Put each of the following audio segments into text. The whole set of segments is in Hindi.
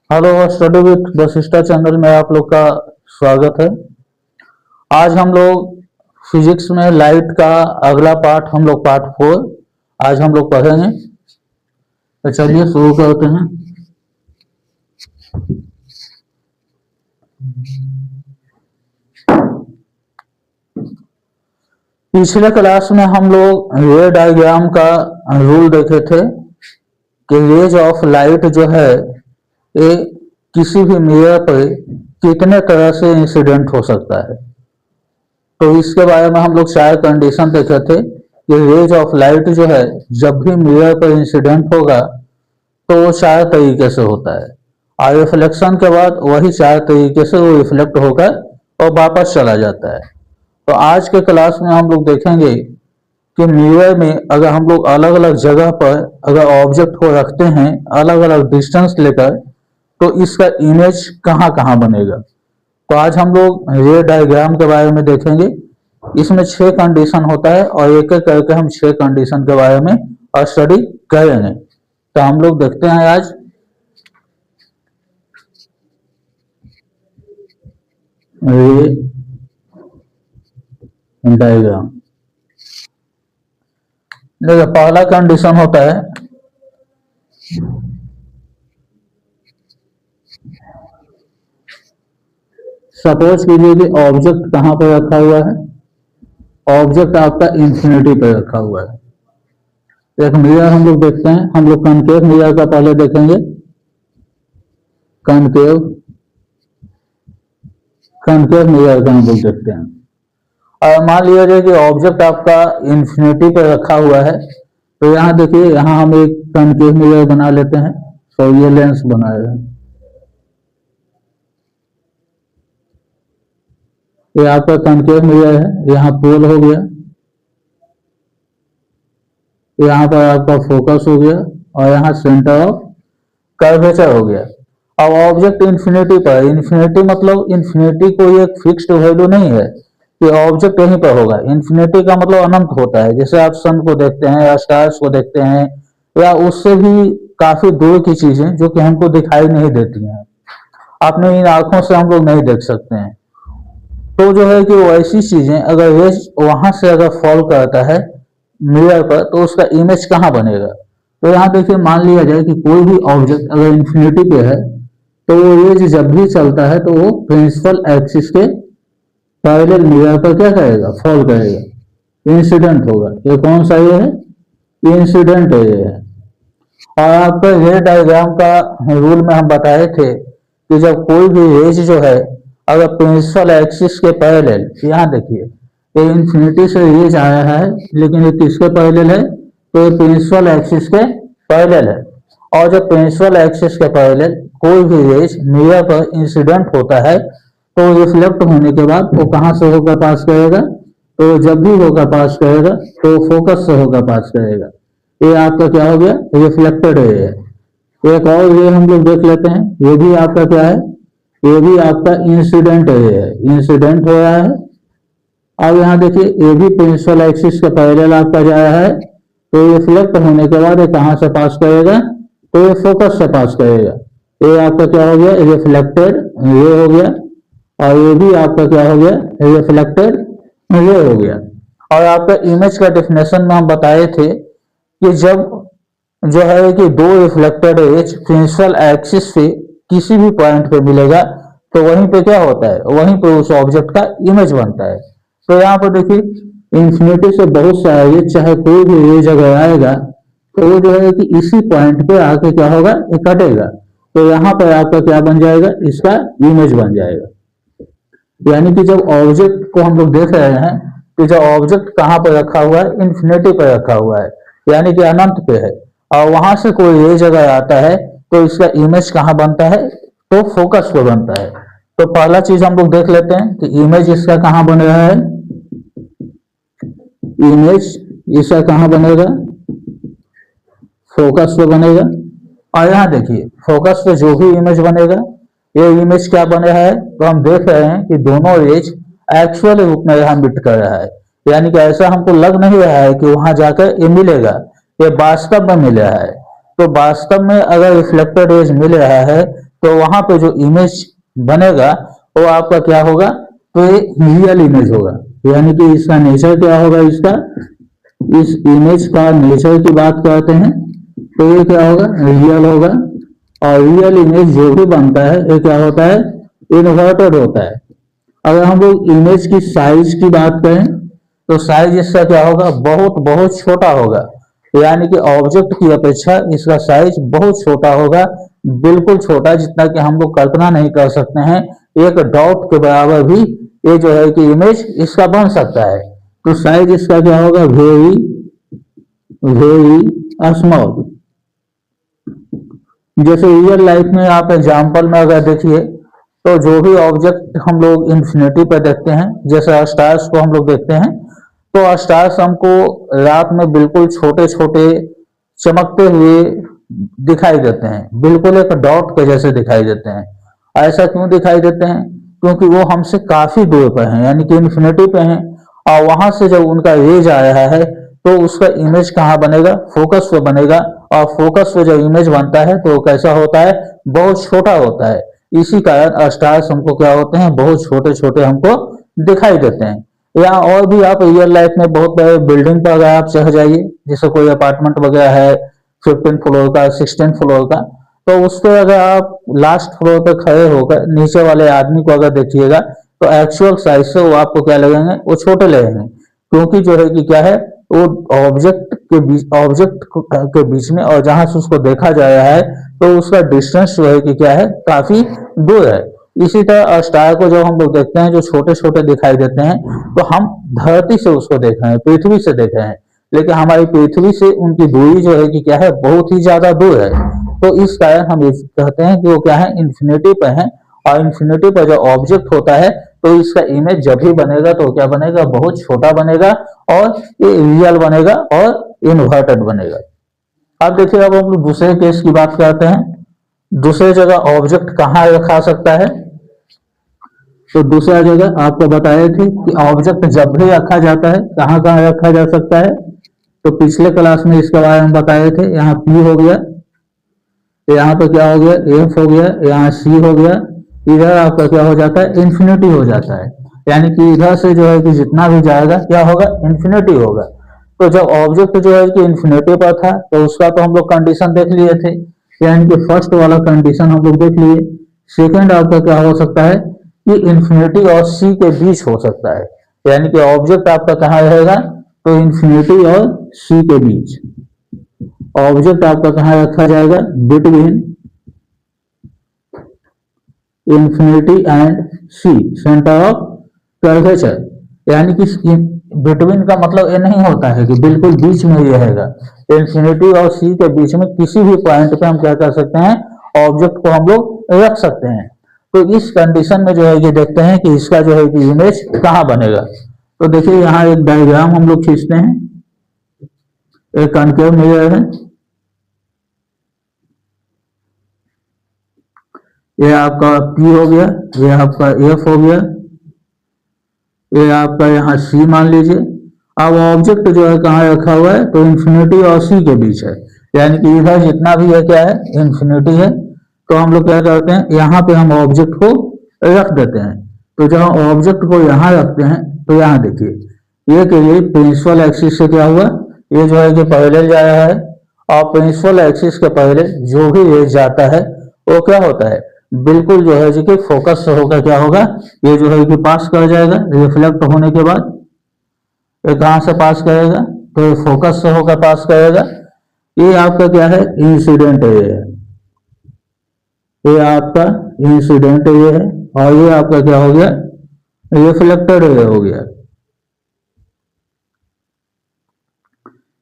Hello, study with Vashishtha channel में आप लोग का स्वागत है। आज हम लोग फिजिक्स में लाइट का अगला पार्ट हम लोग पार्ट 4 आज हम लोग पढ़ेंगे। तो चलिए शुरू करते हैं। पिछले क्लास में हम लोग रे डायग्राम का रूल देखे थे कि रेज ऑफ लाइट जो है ये किसी भी मिरर पर कितने तरह से इंसिडेंट हो सकता है। तो इसके बारे में हम लोग 4 कंडीशन देखे थे कि रेज ऑफ लाइट जो है जब भी मिरर पर इंसिडेंट होगा तो वो 4 तरीके से होता है और रिफ्लेक्शन के बाद वही 4 तरीके से वो रिफ्लेक्ट होकर और वापस चला जाता है। तो आज के क्लास में हम लोग देखेंगे कि मिरर में अगर हम लोग अलग अलग जगह पर अगर ऑब्जेक्ट को रखते हैं अलग अलग डिस्टेंस लेकर तो इसका इमेज कहाँ कहाँ बनेगा। तो आज हम लोग रे डायग्राम के बारे में देखेंगे। इसमें 6 कंडीशन होता है और एक एक करके हम 6 कंडीशन के बारे में स्टडी करेंगे। तो हम लोग देखते हैं आज रे डायग्राम। देखिए पहला कंडीशन होता है सपोज कीजिए कि ऑब्जेक्ट कहाँ पर रखा हुआ है। ऑब्जेक्ट आपका इंफिनिटी पर रखा हुआ है। एक मिरर हम लोग देखते हैं। हम लोग कनकेव मिरर का पहले देखेंगे। कनकेव मिरर का हम लोग देखते हैं और मान लीजिए कि ऑब्जेक्ट आपका इंफिनिटी पर रखा हुआ है। तो यहाँ देखिए, यहाँ हम एक कनकेव मिरर बना लेते हैं। तो ये लेंस बनाया है। ये आपका कनकेव मिरर है। यहाँ पोल हो गया, यहाँ पर आपका फोकस हो गया और यहाँ सेंटर ऑफ कर्वेचर हो गया। अब ऑब्जेक्ट इंफिनिटी पर, इंफिनिटी मतलब इंफिनिटी कोई एक फिक्स्ड वैल्यू नहीं है कि ऑब्जेक्ट यहीं पर होगा। इंफिनिटी का मतलब अनंत होता है। जैसे आप सन को देखते हैं या स्टार्स को देखते हैं या उससे भी काफी दूर की चीजें जो कि हमको दिखाई नहीं देती हैं, अपने इन आंखों से हम लोग नहीं देख सकते हैं। तो जो है कि वैसी चीजें अगर रेज वहां से अगर फॉल करता है मिरर पर तो उसका इमेज कहाँ बनेगा। तो यहाँ देखिए, मान लिया जाए कि कोई भी ऑब्जेक्ट अगर इंफिनिटी पे है तो वो रेज जब भी चलता है तो वो प्रिंसिपल एक्सिस के पैरेलल मिरर पर क्या करेगा, फॉल करेगा, इंसिडेंट होगा। ये कौन सा ये है, इंसिडेंट ये है। और आपका रे डायग्राम का रूल में हम बताए थे कि जब कोई भी रेज जो है अगर प्रिंसिपल एक्सिस के पैरेलल, यहाँ देखिए ये इंफिनिटी से रेज आया है लेकिन ये किसके पैरेलल है, तो ये प्रिंसिपल एक्सिस के पैरेलल है। और जब प्रिंसिपल एक्सिस के पैरेलल कोई भी रेज मिरर पर इंसिडेंट होता है तो रिफ्लेक्ट होने के बाद वो कहाँ से होकर पास करेगा, तो जब भी होकर पास करेगा तो फोकस से होकर पास करेगा। ये आपका क्या हो गया, रिफ्लेक्टेड रे है। एक और रे हम लोग देख लेते हैं। ये भी आपका क्या है, ये भी आपका इंसिडेंट रे है, इंसिडेंट हो रहा है। अब यहाँ देखिए, ये भी प्रिंसिपल एक्सिस के पैरेलल आपका जा रहा है तो रिफ्लेक्ट होने के बाद ये कहाँ से पास करेगा, तो ये फोकस से पास करेगा। ये आपका क्या हो गया, रिफ्लेक्टेड रे हो गया। और ये भी आपका क्या हो गया, रिफ्लेक्टेड रे हो गया। और आपका इमेज का डेफिनेशन में हम बताए थे कि जब जो है कि दो रिफ्लेक्टेड रेज प्रिंसिपल एक्सिस से किसी भी पॉइंट पे मिलेगा तो वहीं पे क्या होता है, वहीं पे उस ऑब्जेक्ट का इमेज बनता है। तो यहाँ पर देखिए, इंफिनिटी से बहुत सारा रेज, चाहे कोई भी रेज अगर आएगा तो वो जो है कि इसी पॉइंट पे आके क्या होगा, कटेगा। तो यहाँ पर आपका क्या बन जाएगा, इसका इमेज बन जाएगा। यानी कि जब ऑब्जेक्ट को हम लोग देख रहे हैं कि जो ऑब्जेक्ट कहाँ पर रखा हुआ है, इंफिनिटी पर रखा हुआ है, यानी कि अनंत पे है, और वहां से कोई रेज अगर आता है तो इसका इमेज कहाँ बनता है, तो फोकस पे बनता है। तो पहला चीज हम लोग देख लेते हैं कि इमेज इसका कहाँ बन रहा है। इमेज इसका कहाँ बनेगा, फोकस पे बनेगा। और यहाँ देखिए, फोकस पे जो भी इमेज बनेगा, ये इमेज क्या बन रहा है, तो हम देख रहे हैं कि दोनों रेज एक्चुअल रूप में यहाँ मिट कर रहा है। यानी कि ऐसा हमको लग नहीं रहा है कि वहां जाकर ये मिलेगा, ये वास्तव में मिल रहा है। तो वास्तव में अगर रिफ्लेक्टेड रेज मिल रहा है तो वहां पे जो इमेज बनेगा वो आपका क्या होगा, तो ये रियल इमेज होगा। यानी कि इसका नेचर क्या होगा, इसका इस इमेज का नेचर की बात करते हैं तो ये क्या होगा, रियल होगा। और रियल इमेज जो भी बनता है ये क्या होता है, इन्वर्टेड होता है। अगर हम लोग इमेज की साइज की बात करें तो साइज इसका क्या होगा, बहुत बहुत छोटा होगा। यानी कि ऑब्जेक्ट की अपेक्षा इसका साइज बहुत छोटा होगा, बिल्कुल छोटा, जितना कि हम लोग कल्पना नहीं कर सकते हैं। एक डॉट के बराबर भी ये जो है कि इमेज इसका बन सकता है। तो साइज इसका क्या होगा, वेरी वेरी स्मॉल। जैसे रियल लाइफ में आप एग्जाम्पल में अगर देखिए तो जो भी ऑब्जेक्ट हम लोग इंफिनिटी पर देखते हैं, जैसे स्टार्स को हम लोग देखते हैं, तो स्टार्स हमको रात में बिल्कुल छोटे छोटे चमकते हुए दिखाई देते हैं, बिल्कुल एक डॉट के जैसे दिखाई देते हैं। ऐसा क्यों दिखाई देते हैं, क्योंकि वो हमसे काफी दूर पर हैं, यानी कि इन्फिनिटी पे हैं। और वहां से जब उनका रेज आ रहा है तो उसका इमेज कहाँ बनेगा, फोकस पे बनेगा। और फोकस पे जब इमेज बनता है तो वो कैसा होता है, बहुत छोटा होता है। इसी कारण स्टार्स हमको क्या होते हैं, बहुत छोटे छोटे हमको दिखाई देते हैं। या और भी आप रियल लाइफ में बहुत बड़े बिल्डिंग पर अगर आप चढ़ जाइए, जैसे कोई अपार्टमेंट वगैरह है 15 फ्लोर का, 16 फ्लोर का, तो उस पर अगर आप लास्ट फ्लोर पर खड़े होकर नीचे वाले आदमी को अगर देखिएगा तो एक्चुअल साइज से वो आपको क्या लगेंगे, वो छोटे लगेंगे। क्योंकि जो है कि क्या है, वो ऑब्जेक्ट के बीच में और जहां से उसको देखा जा रहा है तो उसका डिस्टेंस जो है कि क्या है, काफी दूर है। इसी तरह स्टार को जब हम लोग देखते हैं जो छोटे छोटे दिखाई देते हैं, तो हम धरती से उसको देख रहे हैं, पृथ्वी से देख रहे हैं, लेकिन हमारी पृथ्वी से उनकी दूरी जो है कि क्या है, बहुत ही ज्यादा दूर है। तो इस कारण हम ये कहते हैं कि वो क्या है, इन्फिनिटी पर है। और इन्फिनिटी पर जो ऑब्जेक्ट होता है तो इसका इमेज जब भी बनेगा तो क्या बनेगा, बहुत छोटा बनेगा और ये रियल बनेगा और इन्वर्टेड बनेगा। अब देखिए, अब हम लोग दूसरे केस की बात करते हैं। दूसरे जगह ऑब्जेक्ट कहाँ रखा सकता है, तो दूसरा जगह आपको बताए थे कि ऑब्जेक्ट जब भी रखा जाता है कहाँ कहाँ रखा जा सकता है। तो पिछले क्लास में इसके बारे में बताए थे। यहाँ P हो गया, यहाँ पे क्या हो गया, F हो गया, यहाँ C हो गया। इधर आपका क्या हो जाता है, इन्फिनिटी हो जाता है। यानी कि इधर से जो है कि जितना भी जाएगा क्या होगा, इन्फिनिटी होगा। तो जब ऑब्जेक्ट जो है कि इन्फिनिटी पर था तो उसका तो हम लोग कंडीशन देख लिए थे, यानी कि फर्स्ट वाला कंडीशन हम लोग देख लिए। सेकंड आपका क्या हो सकता है कि इन्फिनिटी और C के बीच हो सकता है, यानी कि ऑब्जेक्ट आपका कहाँ रहेगा, तो इन्फिनिटी और C के बीच। ऑब्जेक्ट आपका कहाँ रखा जाएगा, between infinity and C, centre of curvature. यानी कि बिटवीन का मतलब ये नहीं होता है कि बिल्कुल बीच में ये रहेगा। इंफिनिटी और सी के बीच में किसी भी पॉइंट पे हम क्या कर सकते हैं, ऑब्जेक्ट को हम लोग रख सकते हैं। तो इस कंडीशन में जो है ये देखते हैं कि इसका जो है कि इमेज कहाँ बनेगा। तो देखिए यहाँ एक डायग्राम हम लोग खींचते हैं। एक कनकेव मिरर है, ये आपका P हो गया, ये आपका F हो गया, ये आपका यहाँ C मान लीजिए। अब ऑब्जेक्ट जो है कहाँ रखा हुआ है, तो इन्फिनिटी और C के बीच है। यानी कि इधर जितना भी है क्या है, इन्फिनिटी है। तो हम लोग क्या करते हैं, यहाँ पे हम ऑब्जेक्ट को रख देते हैं। तो जब हम ऑब्जेक्ट को यहाँ रखते हैं तो यहाँ देखिए ये के लिए प्रिंसिपल एक्सिस से क्या हुआ, ये जो है कि पैरेलल जा रहा है। और प्रिंसिपल एक्सिस के पहले जो भी रेज जाता है वो क्या होता है, बिल्कुल जो है कि फोकस से होकर क्या होगा, ये जो है कि पास कर जाएगा। रिफ्लेक्ट होने के बाद ये कहाँ से पास करेगा, तो ये फोकस से होकर पास करेगा। ये आपका क्या है, इंसिडेंट रे है। ये आपका इंसिडेंट रे है और ये आपका क्या हो गया, रिफ्लेक्टेड रे हो गया।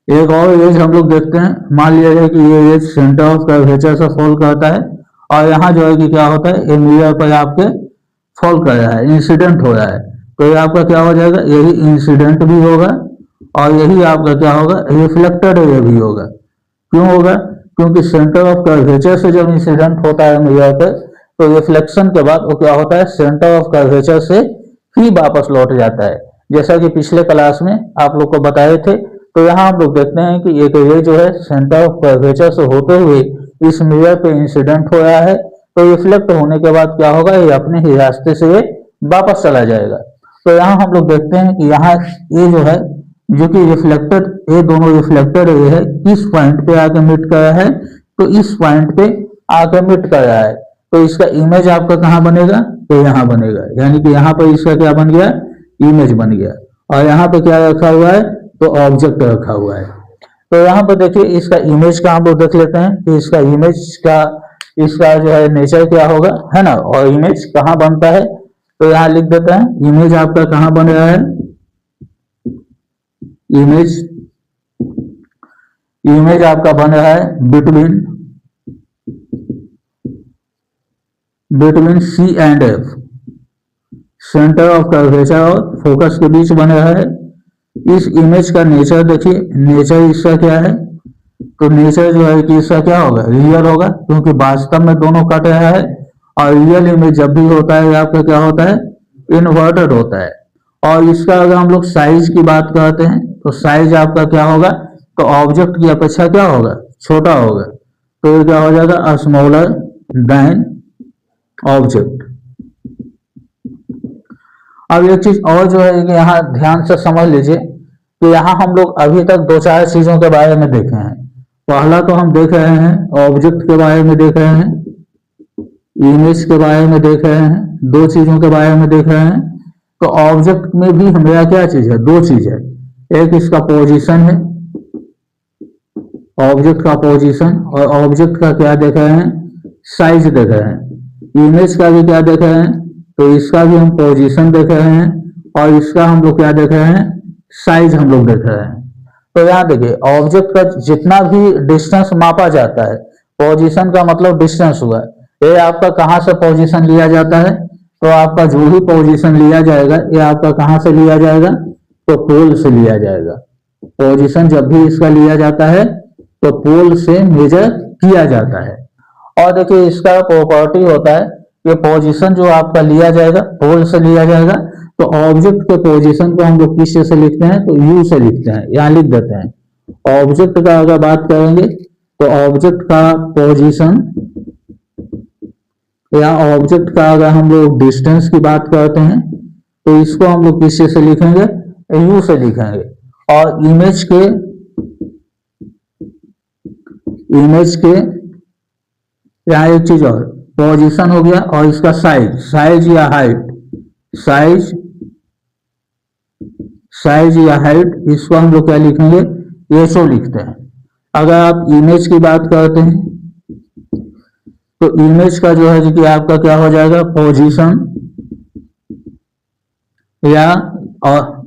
एक और एज हम लोग देखते हैं, मान लिया जाए कि ये एज सेंटर ऑफ कर्वेचर से फॉल करता है और यहाँ जो है कि क्या होता है, ये मिरर पर आपके फॉल कर रहा है, इंसिडेंट हो रहा है। तो ये आपका क्या हो जाएगा, यही इंसिडेंट भी होगा और यही आपका क्या होगा, रिफ्लेक्टेड रे भी होगा। क्यों होगा, क्योंकि सेंटर ऑफ कर्वेचर से जब इंसिडेंट होता है मिरर पे तो रिफ्लेक्शन के बाद वो क्या होता है, सेंटर ऑफ कर्वेचर से ही वापस लौट जाता है। जैसा कि पिछले क्लास में आप लोग को बताए थे। तो यहाँ हम लोग देखते हैं कि एक रे जो है सेंटर ऑफ कर्वेचर से होते हुए इस मिरर पे इंसिडेंट हो रहा है। तो रिफ्लेक्ट होने के बाद क्या होगा, ये अपने ही रास्ते से वापस चला जाएगा। तो यहाँ हम लोग देखते हैं कि यहाँ ये जो है, जो कि रिफ्लेक्टेड, ये दोनों रिफ्लेक्टेड ये है, किस पॉइंट पे आके मीट कर रहा है, तो इस पॉइंट पे आके मीट कर रहा है। तो इसका इमेज आपका कहाँ बनेगा, तो यहाँ बनेगा, यानी कि यहाँ पर इसका क्या बन गया, इमेज बन गया। और यहाँ पे क्या रखा हुआ है, तो ऑब्जेक्ट रखा हुआ है। तो यहाँ पर देखिए इसका इमेज का हम लोग देख लेते हैं कि इसका इमेज का, इसका जो है नेचर क्या होगा, है ना, और इमेज कहाँ बनता है। तो यहाँ लिख देते हैं, इमेज आपका कहाँ बन रहा है, इमेज, इमेज आपका बन रहा है between C and F, centre of curvature और फोकस के बीच बन रहा है। इस इमेज का नेचर देखिए, नेचर इसका क्या है, तो नेचर जो है कि इसका क्या होगा, रियल होगा, क्योंकि वास्तव में दोनों कट रहा है। और रियल इमेज जब भी होता है आपका क्या होता है, इन्वर्टेड होता है। और इसका अगर हम लोग साइज की बात करते हैं, तो साइज आपका क्या होगा, तो ऑब्जेक्ट की अपेक्षा क्या होगा, छोटा होगा। तो ये क्या हो जाएगा, स्मॉलर देन ऑब्जेक्ट। अब एक चीज और जो है कि यहाँ ध्यान से समझ लीजिए कि यहाँ हम लोग अभी तक दो चार चीजों के बारे में देखे हैं। पहला तो हम देख रहे हैं ऑब्जेक्ट के बारे में देख रहे हैं, इमेज के बारे में देख रहे हैं, दो चीजों के बारे में देख रहे हैं। तो ऑब्जेक्ट में भी हमारा क्या चीज है, दो चीज है, एक इसका पोजीशन है, ऑब्जेक्ट का पोजीशन, और ऑब्जेक्ट का क्या देख रहे हैं, साइज देख रहे हैं। इमेज का भी क्या देख रहे हैं, तो इसका भी हम पोजीशन देख रहे हैं, और इसका हम लोग क्या देख रहे हैं, साइज हम लोग देख रहे हैं। तो यहाँ देखिए ऑब्जेक्ट का जितना भी डिस्टेंस मापा जाता है, पोजीशन का मतलब डिस्टेंस हुआ, ये आपका कहाँ से पोजीशन लिया जाता है, तो आपका जो भी पोजीशन लिया जाएगा ये आपका कहाँ से लिया जाएगा, तो पोल से लिया जाएगा। पोजीशन जब भी इसका लिया जाता है तो पोल से मेजर किया जाता है। और देखिए इसका प्रॉपर्टी होता है कि पोजीशन जो आपका लिया जाएगा पोल से लिया जाएगा, तो ऑब्जेक्ट के पोजीशन को हम लोग किस से लिखते हैं, तो यू से लिखते हैं, यहाँ लिख देते हैं। ऑब्जेक्ट का अगर बात करेंगे तो ऑब्जेक्ट का पोजीशन, या ऑब्जेक्ट का अगर हम लोग डिस्टेंस की बात करते हैं तो इसको हम लोग किस से लिखेंगे, यू से लिखेंगे। और इमेज के यहाँ एक चीज और, पोजीशन हो गया, और इसका साइज, साइज या हाइट, साइज या हाइट, इसको हम लोग क्या लिखेंगे, एसओ लिखते हैं। अगर आप इमेज की बात करते हैं तो इमेज का जो है कि आपका क्या हो जाएगा,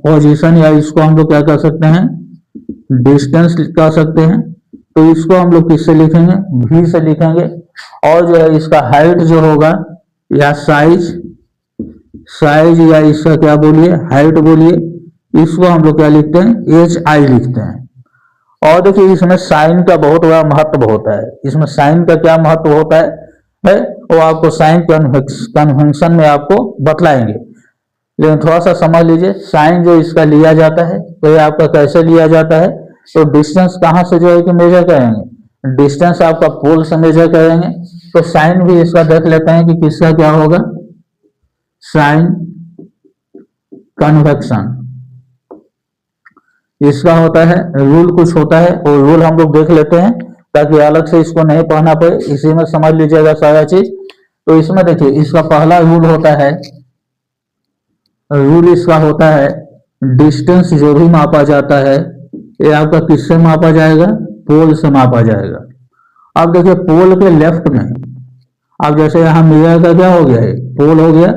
पोजीशन या इसको हम लोग क्या कर सकते हैं, डिस्टेंस कर सकते हैं। तो इसको हम लोग किससे लिखेंगे, भी से लिखेंगे। और जो है इसका हाइट जो होगा, या साइज या इसका क्या बोलिए, हाइट बोलिए, इसको हम लोग क्या लिखते हैं, HI लिखते हैं। और देखिए इसमें साइन का बहुत बड़ा महत्व होता है। इसमें साइन का क्या महत्व होता है वो आपको साइन कन्वेंशन में आपको बतलाएंगे, लेकिन थोड़ा सा समझ लीजिए। साइन जो इसका लिया जाता है तो ये आपका कैसे लिया जाता है, तो डिस्टेंस कहाँ से जो है कि मेजर करेंगे, डिस्टेंस आपका पोल से मेजर करेंगे। तो साइन भी इसका देख लेते हैं कि किसका क्या होगा, साइन कन्वेक्शन इसका होता है। रूल कुछ होता है, और रूल हम लोग देख लेते हैं ताकि अलग से इसको नहीं पढ़ना पड़े, इसी में समझ लीजिएगा सारा चीज। तो इसमें देखिए इसका पहला रूल होता है, रूल इसका होता है डिस्टेंस जो भी मापा जाता है ये आपका किससे मापा जाएगा, पोल से मापा जाएगा। अब देखिए पोल के लेफ्ट में, अब जैसे यहां मिरर का क्या हो गया है, पोल हो गया।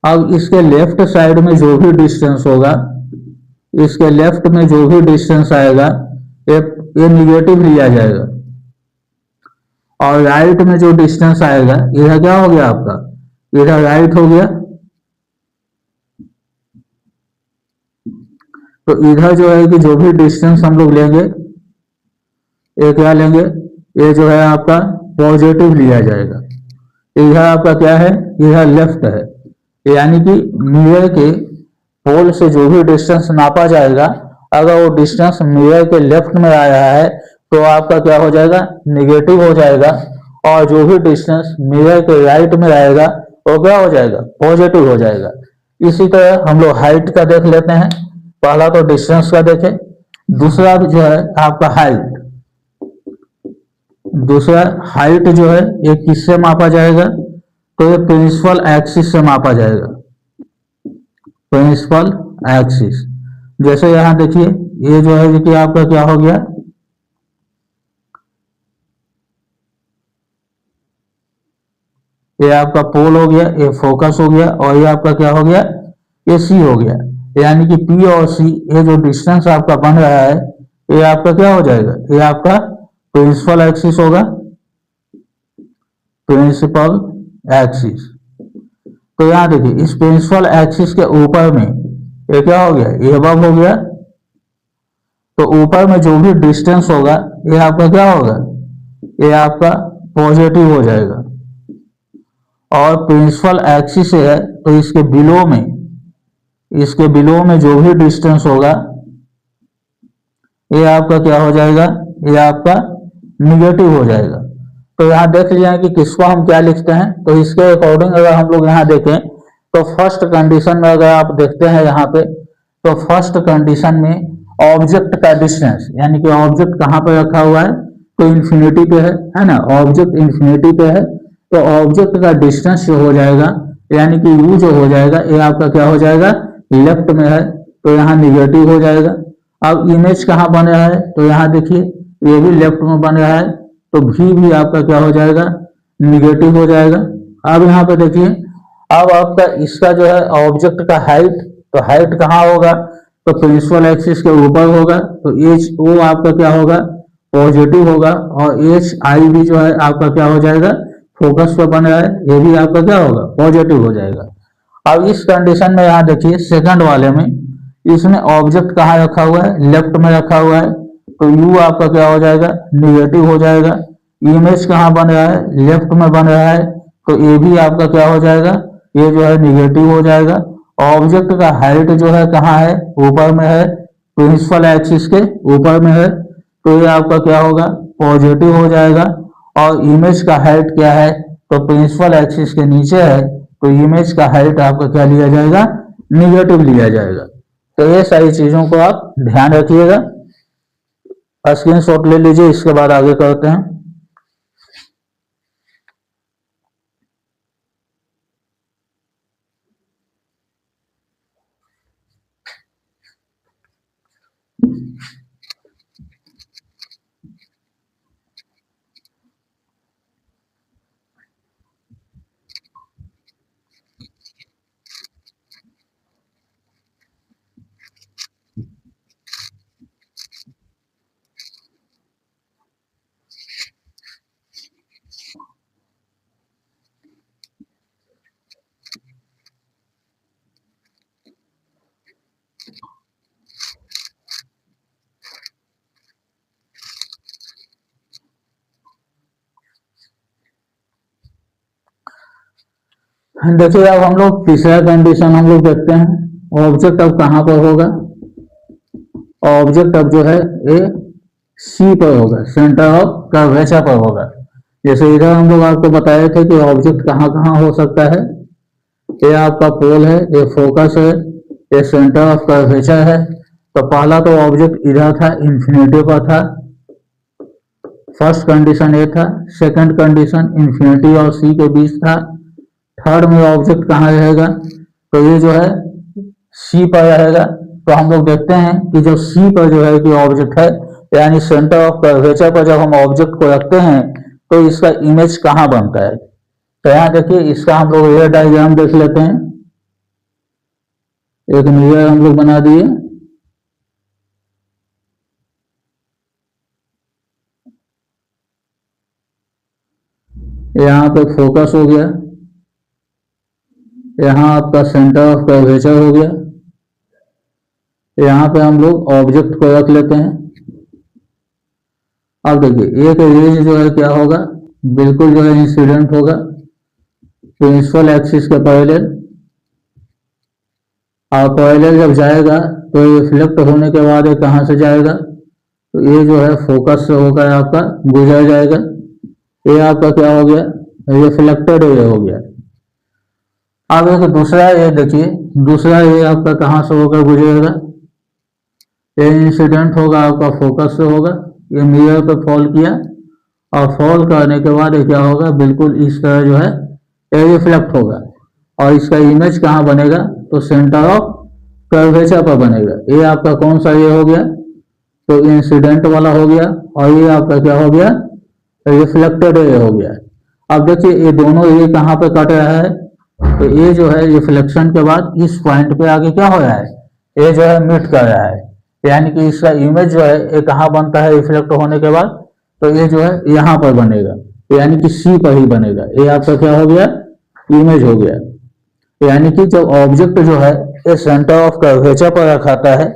अब इसके लेफ्ट साइड में जो भी डिस्टेंस होगा, इसके लेफ्ट में जो भी डिस्टेंस आएगा ये निगेटिव लिया जाएगा। और राइट में जो डिस्टेंस आएगा, इधर क्या हो गया आपका, इधर राइट हो गया। तो इधर जो है कि जो भी डिस्टेंस हम लोग लेंगे, ये क्या लेंगे, ये जो है आपका पॉजिटिव लिया जाएगा। इधर आपका क्या है, इधर लेफ्ट है, यानी कि मिरर के पोल से जो भी डिस्टेंस नापा जाएगा, अगर वो डिस्टेंस मिरर के लेफ्ट में आ रहा है तो आपका क्या हो जाएगा, निगेटिव हो जाएगा। और जो भी डिस्टेंस मिरर के राइट में आएगा वो क्या हो जाएगा, पॉजिटिव हो जाएगा। इसी तरह हम लोग हाइट का देख लेते हैं। पहला तो डिस्टेंस का देखें, दूसरा जो है आपका हाइट। दूसरा हाइट जो है ये किससे मापा जाएगा, तो ये प्रिंसिपल एक्सिस से मापा जाएगा, प्रिंसिपल एक्सिस। जैसे यहां देखिए ये जो है कि आपका क्या हो गया, ये आपका पोल हो गया, ये फोकस हो गया, और ये आपका क्या हो गया, ये सी हो गया। यानी कि पी और सी ये जो डिस्टेंस आपका बन रहा है ये आपका क्या हो जाएगा, ये आपका प्रिंसिपल एक्सिस होगा, प्रिंसिपल एक्सिस। तो यहां देखिए इस प्रिंसिपल एक्सिस के ऊपर में ये क्या हो गया, ये अबव हो गया। तो ऊपर में जो भी डिस्टेंस होगा ये आपका क्या होगा, ये आपका पॉजिटिव हो जाएगा। और प्रिंसिपल एक्सिस है तो इसके बिलो में, इसके बिलो में जो भी डिस्टेंस होगा ये आपका क्या हो जाएगा, ये आपका निगेटिव हो जाएगा। तो यहां देख लिया कि किसको हम क्या लिखते हैं। तो इसके अकॉर्डिंग अगर हम लोग यहाँ देखें तो फर्स्ट कंडीशन में अगर आप देखते हैं यहाँ पे, तो फर्स्ट कंडीशन में ऑब्जेक्ट का डिस्टेंस, यानी कि ऑब्जेक्ट कहाँ पे रखा हुआ है, तो इंफिनिटी पे है ना, ऑब्जेक्ट इंफिनिटी पे है। तो ऑब्जेक्ट का डिस्टेंस जो हो जाएगा, यानी कि यू जो हो जाएगा ये आपका क्या हो जाएगा, लेफ्ट में है, तो यहाँ निगेटिव हो जाएगा। अब इमेज कहाँ बन रहा है, तो यहाँ देखिए ये भी लेफ्ट में बन रहा है, तो भी आपका क्या हो जाएगा, निगेटिव हो जाएगा। अब यहाँ पे देखिए, अब आपका इसका जो है ऑब्जेक्ट का हाइट, तो हाइट कहाँ होगा, तो प्रिंसिपल एक्सिस के ऊपर होगा, तो एच ओ आपका क्या होगा, पॉजिटिव होगा। और एच आई भी जो है आपका क्या हो जाएगा, फोकस पे बन रहा है, ये भी आपका क्या होगा, पॉजिटिव हो जाएगा। अब इस कंडीशन में यहाँ देखिए सेकंड वाले में, इसमें ऑब्जेक्ट कहाँ रखा हुआ है, लेफ्ट में रखा हुआ है, तो यू आपका क्या हो जाएगा, निगेटिव हो जाएगा। इमेज कहाँ बन रहा है, लेफ्ट में बन रहा है, तो ये भी आपका क्या हो जाएगा, ये जो है निगेटिव हो जाएगा। ऑब्जेक्ट का हाइट जो है कहाँ है, ऊपर में है, प्रिंसिपल एक्सिस के ऊपर में है, तो ये आपका क्या होगा, पॉजिटिव हो जाएगा। और इमेज का हाइट क्या है, तो प्रिंसिपल एक्सिस के नीचे है, तो इमेज का हाइट आपका क्या लिया जाएगा, निगेटिव लिया जाएगा। तो ये सारी चीजों को आप ध्यान रखिएगा, स्क्रीनशॉट ले लीजिए, इसके बाद आगे करते हैं। देखिए अब हम लोग तीसरा कंडीशन हम लोग देखते हैं। ऑब्जेक्ट अब कहाँ पर होगा, ऑब्जेक्ट अब जो है ये सी पर होगा, सेंटर ऑफ कर्वेचर पर होगा। जैसे इधर हम लोग आपको बताए थे कि ऑब्जेक्ट कहाँ कहाँ हो सकता है, ये आपका पोल है, ये फोकस है, ये सेंटर ऑफ कर्वेचर है। तो पहला तो ऑब्जेक्ट इधर था, इंफिनिटी पर था, फर्स्ट कंडीशन ये था। सेकंड कंडीशन इंफिनिटी और सी के बीच था। थर्ड में ऑब्जेक्ट कहाँ रहेगा, तो ये जो है सी पर रहेगा। तो हम लोग देखते हैं कि जो सी पर जो है कि ऑब्जेक्ट है, यानी सेंटर ऑफ कर्वेचर पर जब हम ऑब्जेक्ट को रखते हैं तो इसका इमेज कहाँ बनता है। तो यहाँ देखिए इसका हम लोग ये डायग्राम देख लेते हैं। एक मिरर हम लोग बना दिए, यहाँ पे फोकस हो गया, यहाँ आपका सेंटर ऑफ कर्वेचर हो गया, यहाँ पे हम लोग ऑब्जेक्ट को रख लेते हैं। अब देखिए एक रेज जो है क्या होगा, बिल्कुल जो है इंसिडेंट होगा प्रिंसिपल एक्सिस के पैरेलल, और पैरेलल जब जाएगा तो रिफ्लेक्ट होने के बाद ये कहाँ से जाएगा, तो ये जो है फोकस से होकर आपका गुजर जाएगा, ये आपका क्या हो गया, रिफ्लेक्टेड रे हो गया। अब एक दूसरा ये देखिए, दूसरा ये आपका कहाँ से होकर गुजरेगा, ये इंसिडेंट होगा आपका फोकस से होगा, ये मिरर पे फॉल किया और फॉल करने के बाद ये क्या होगा, बिल्कुल इस तरह जो है ये रिफ्लेक्ट होगा और इसका इमेज कहाँ बनेगा, तो सेंटर ऑफ कर्वेचर पर बनेगा। ये आपका कौन सा ये हो गया, तो इंसिडेंट वाला हो गया और ये आपका क्या हो गया, रिफ्लेक्टेड रे हो गया। अब देखिए ये दोनों ये कहाँ पे कट रहा है, तो ये जो है रिफ्लेक्शन के बाद इस पॉइंट पे आगे क्या हो रहा है, ये जो है मीट कर रहा है, यानी कि इसका इमेज जो है ये कहाँ बनता है रिफ्लेक्ट होने के बाद, तो ये जो है यहाँ पर बनेगा, यानी कि सी पर ही बनेगा। ये आपका क्या हो गया, इमेज हो गया। यानी कि जब ऑब्जेक्ट जो है ये सेंटर ऑफ कर्वेचर पर रखाता है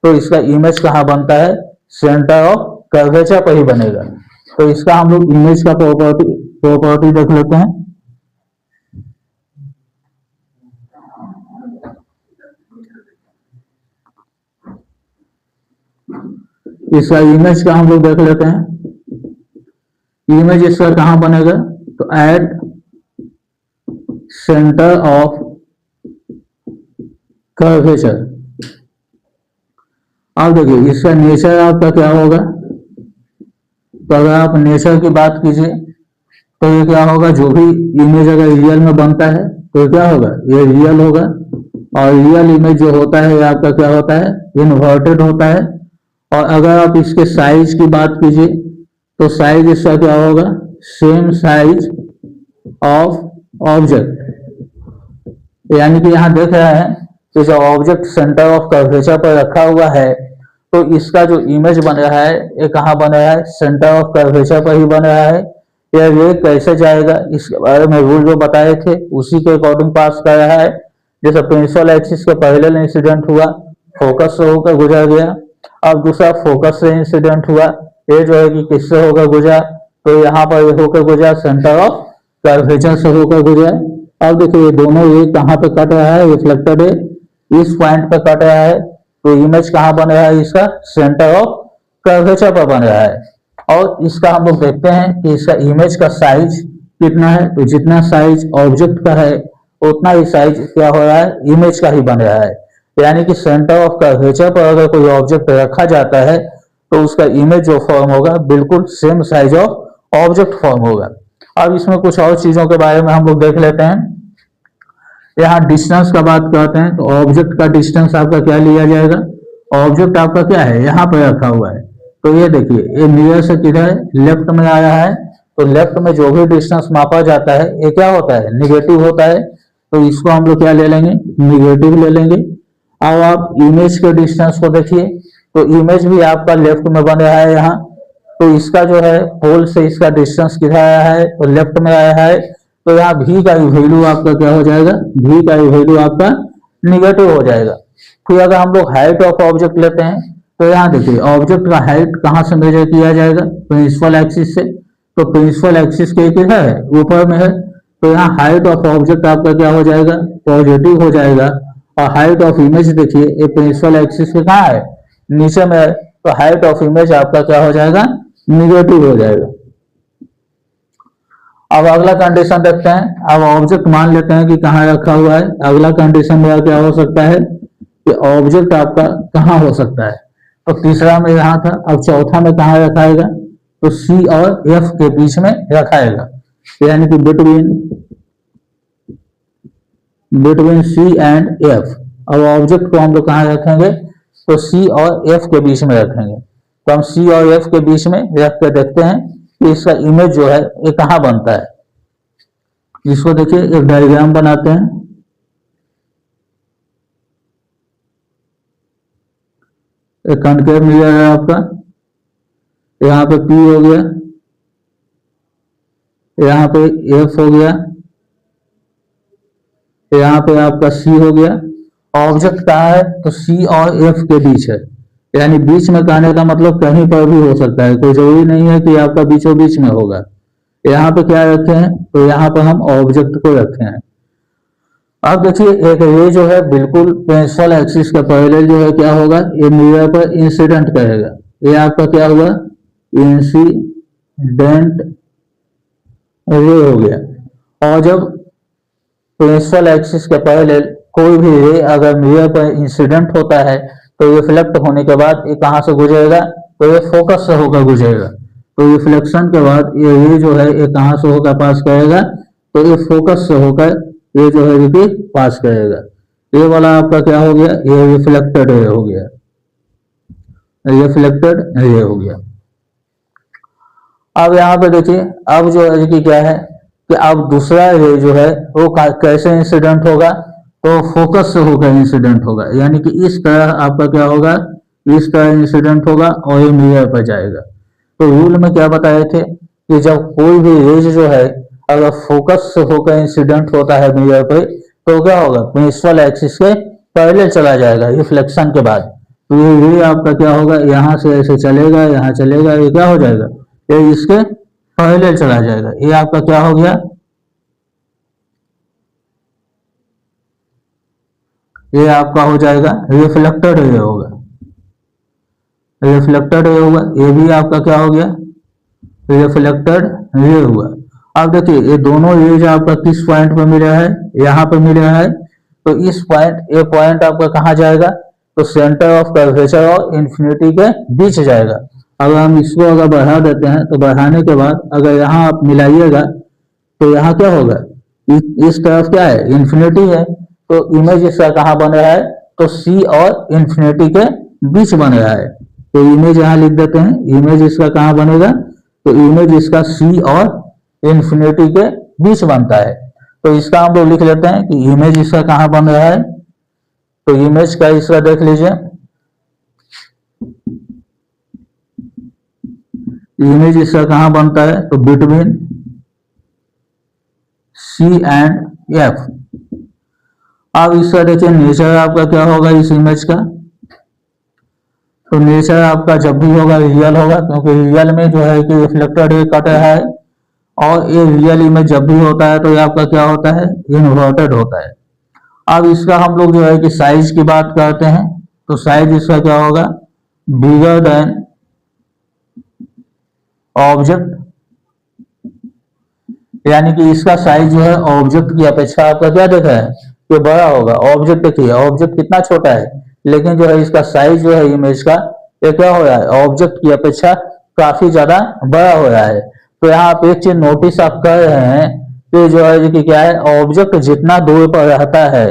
तो इसका इमेज कहाँ बनता है, सेंटर ऑफ कर्वेचर पर ही बनेगा। तो इसका हम लोग इमेज का प्रॉपर्टी देख लेते हैं। इसका इमेज का हम लोग देख लेते हैं। इमेज इसका कहां बनेगा, तो एट सेंटर ऑफ कर्वेचर। अब देखिए इसका नेचर आपका क्या होगा, तो अगर आप नेचर की बात कीजिए तो ये क्या होगा, जो भी इमेज अगर रियल में बनता है तो ये क्या होगा, ये रियल होगा। और रियल इमेज जो होता है ये आपका क्या होता है, इन्वर्टेड होता है। और अगर आप इसके साइज की बात कीजिए तो साइज इसका क्या होगा, सेम साइज ऑफ ऑब्जेक्ट। यानी कि यहां देख रहे हैं कि जो ऑब्जेक्ट सेंटर ऑफ कर्वेचर पर रखा हुआ है तो इसका जो इमेज बन रहा है ये कहाँ बन रहा है, सेंटर ऑफ कर्वेचर पर ही बन रहा है। यह रे कैसे जाएगा इसके बारे में रूल जो बताए थे उसी के अकॉर्डिंग पास कर रहा है। जैसे प्रिंसिपल एक्सिस के पहले इंसिडेंट हुआ, फोकस से होकर गुजर गया। अब दूसरा फोकस से इंसिडेंट हुआ, ये जो है कि किससे होकर गुजरा, तो यहाँ पर ये होकर गुजरा सेंटर ऑफ कर्वेचर से होकर गुजरा। अब देखिए ये दोनों ये कहाँ पे कट रहा है, रिफ्लेक्टेड है, इस पॉइंट पे कट रहा है। तो इमेज कहाँ बन रहा है, इसका सेंटर ऑफ कर्वेचर पर बन रहा है। और इसका हम लोग देखते हैं कि इसका इमेज का साइज कितना है, तो जितना साइज ऑब्जेक्ट का है उतना ही साइज क्या हो रहा है, इमेज का ही बन रहा है। यानी कि सेंटर ऑफ कर्वेचर पर अगर कोई ऑब्जेक्ट रखा जाता है तो उसका इमेज जो फॉर्म होगा बिल्कुल same size of object form होगा। अब इसमें कुछ और चीजों के बारे में हम लोग देख लेते हैं। यहाँ डिस्टेंस का बात करते हैं तो ऑब्जेक्ट का डिस्टेंस आपका क्या लिया जाएगा, ऑब्जेक्ट आपका क्या है यहाँ पे रखा हुआ है, तो ये देखिए ये मिरर से किधर लेफ्ट में आ रहा है, तो लेफ्ट में जो भी डिस्टेंस मापा जाता है ये क्या होता है, निगेटिव होता है। तो इसको हम लोग क्या ले लेंगे, निगेटिव ले लेंगे। अब आप इमेज के डिस्टेंस को देखिए तो इमेज भी आपका लेफ्ट में बन रहा है यहाँ, तो इसका जो है पोल से इसका डिस्टेंस किधर आया है, तो लेफ्ट में आया है। तो यहाँ भी का वैल्यू आपका क्या हो जाएगा, भी का वैल्यू आपका निगेटिव हो जाएगा। फिर अगर हम लोग हाइट ऑफ ऑब्जेक्ट लेते हैं तो यहाँ देखिए ऑब्जेक्ट का हाइट कहाँ से मेजर किया जाएगा, प्रिंसिपल एक्सिस से। तो प्रिंसिपल एक्सिस के किधर है, ऊपर में है। तो यहाँ हाइट ऑफ ऑब्जेक्ट आपका क्या हो जाएगा, पॉजिटिव हो जाएगा। और हाइट ऑफ इमेज देखिए ये प्रिंसिपल एक्सिस के कहाँ है, नीचे में है। तो हाइट ऑफ इमेज आपका क्या हो जाएगा, निगेटिव हो जाएगा। अब अगला कंडीशन देखते हैं। अब ऑब्जेक्ट मान लेते हैं कि कहाँ रखा हुआ है। अगला कंडीशन मेरा क्या हो सकता है कि ऑब्जेक्ट आपका कहाँ हो सकता है, तो तीसरा में यहाँ था। अब चौथा में कहाँ रखाएगा, तो सी और एफ के बीच में रखाएगा, यानी कि बिटवीन सी एंड एफ। अब ऑब्जेक्ट को हम लोग कहाँ रखेंगे, तो सी और एफ के बीच में रखेंगे। तो हम सी और एफ के बीच में रख के देखते हैं कि इसका इमेज जो है ये कहाँ बनता है। इसको देखिए एक डायग्राम बनाते हैं। एक कॉन्केव मिरर है आपका, यहाँ पे P हो गया, यहाँ पे F हो गया, यहाँ पे आपका C हो गया। ऑब्जेक्ट कहाँ है, तो C और F के बीच है, यानी बीच में कहने का मतलब कहीं पर भी हो सकता है, कोई जरूरी नहीं है कि आपका बीचों बीच में होगा। यहाँ पे क्या रखे हैं, तो यहाँ पर हम ऑब्जेक्ट को रखे हैं। अब देखिए एक ये जो है बिल्कुल प्रिंसिपल एक्सिस के पहले जो है क्या होगा, ये मिरर पर इंसिडेंट करेगा। ये आपका क्या हुआ, इंसिडेंट ये हो गया। और जब प्रिंसिपल एक्सिस के पहले कोई भी रे अगर मिरर पर इंसिडेंट होता है तो रिफ्लेक्ट होने के बाद ये कहाँ से गुजरेगा, तो ये फोकस से होकर गुजरेगा। तो रिफ्लेक्शन के बाद ये रे जो है ये कहाँ से होकर पास करेगा, तो ये फोकस से होकर ये जो है ये पास करेगा। ये वाला आपका क्या हो गया, ये रिफ्लेक्टेड रे हो गया, रिफ्लेक्टेड रे हो गया। अब यहाँ पे देखिए, अब जो है कि क्या है कि अब दूसरा रे जो है वो कैसे इंसिडेंट होगा, तो फोकस से होकर इंसिडेंट होगा, यानी कि इस तरह आपका क्या होगा, इस तरह इंसिडेंट होगा और ये मिरर पर जाएगा। तो रूल में क्या बताए थे कि जब कोई भी रेज जो है अगर फोकस से होकर इंसिडेंट होता है मिरर पर, तो क्या होगा, प्रिंसिपल एक्सिस के पहले चला जाएगा रिफ्लेक्शन के बाद। तो ये आपका क्या होगा, यहाँ से ऐसे चलेगा, यहाँ चलेगा, ये क्या हो जाएगा, ये इसके पहले चला जाएगा। ये आपका क्या हो गया, ये आपका हो जाएगा रिफ्लेक्टेड रे होगा, रिफ्लेक्टेड रे होगा। ये भी आपका क्या हो गया, रिफ्लेक्टेड रे हुआ। अब देखिए ये दोनों रेज आपका किस पॉइंट पे मिल रहा है, यहाँ पे मिल रहा है। तो इस पॉइंट, ये पॉइंट आपका कहाँ जाएगा, तो सेंटर ऑफ कर्वेचर और इन्फिनिटी के बीच जाएगा। अगर हम इसको अगर बढ़ा देते हैं तो बढ़ाने के बाद अगर यहाँ आप मिलाइएगा तो यहाँ क्या होगा, इस तरफ क्या है, इन्फिनिटी है। तो इमेज इसका कहाँ बन रहा है, तो सी और इन्फिनिटी के बीच बन रहा है। तो इमेज यहाँ लिख देते हैं, इमेज इसका कहाँ बनेगा, तो इमेज इसका सी और इन्फिनिटी के बीच बनता है। तो इसका हम लोग लिख लेते हैं कि इमेज इसका कहाँ बन रहा है, तो इमेज का इसका देख लीजिए, इमेज इसका कहाँ बनता है, तो बिटवीन सी एंड एफ। अब इसका देखिए नेचर आपका क्या होगा इस इमेज का, तो नेचर आपका जब भी होगा रियल होगा, क्योंकि रियल में जो है कि रिफ्लेक्टेड रे कट रहा है। और ये रियल इमेज जब भी होता है तो ये आपका क्या होता है, इन्वर्टेड होता है। अब इसका हम लोग जो है कि साइज की बात करते हैं, तो साइज इसका क्या होगा, बिगर देन ऑब्जेक्ट, यानी कि इसका साइज जो है ऑब्जेक्ट की अपेक्षा आपका क्या देखा है कि बड़ा होगा। ऑब्जेक्ट देखिए, ऑब्जेक्ट कितना छोटा है, लेकिन जो है इसका साइज जो है इमेज का ये क्या हो रहा है, ऑब्जेक्ट की अपेक्षा काफी ज्यादा बड़ा हो रहा है। तो यहाँ आप एक चीज नोटिस आप कर रहे हैं कि जो है कि क्या है, ऑब्जेक्ट जितना दूर पर रहता है,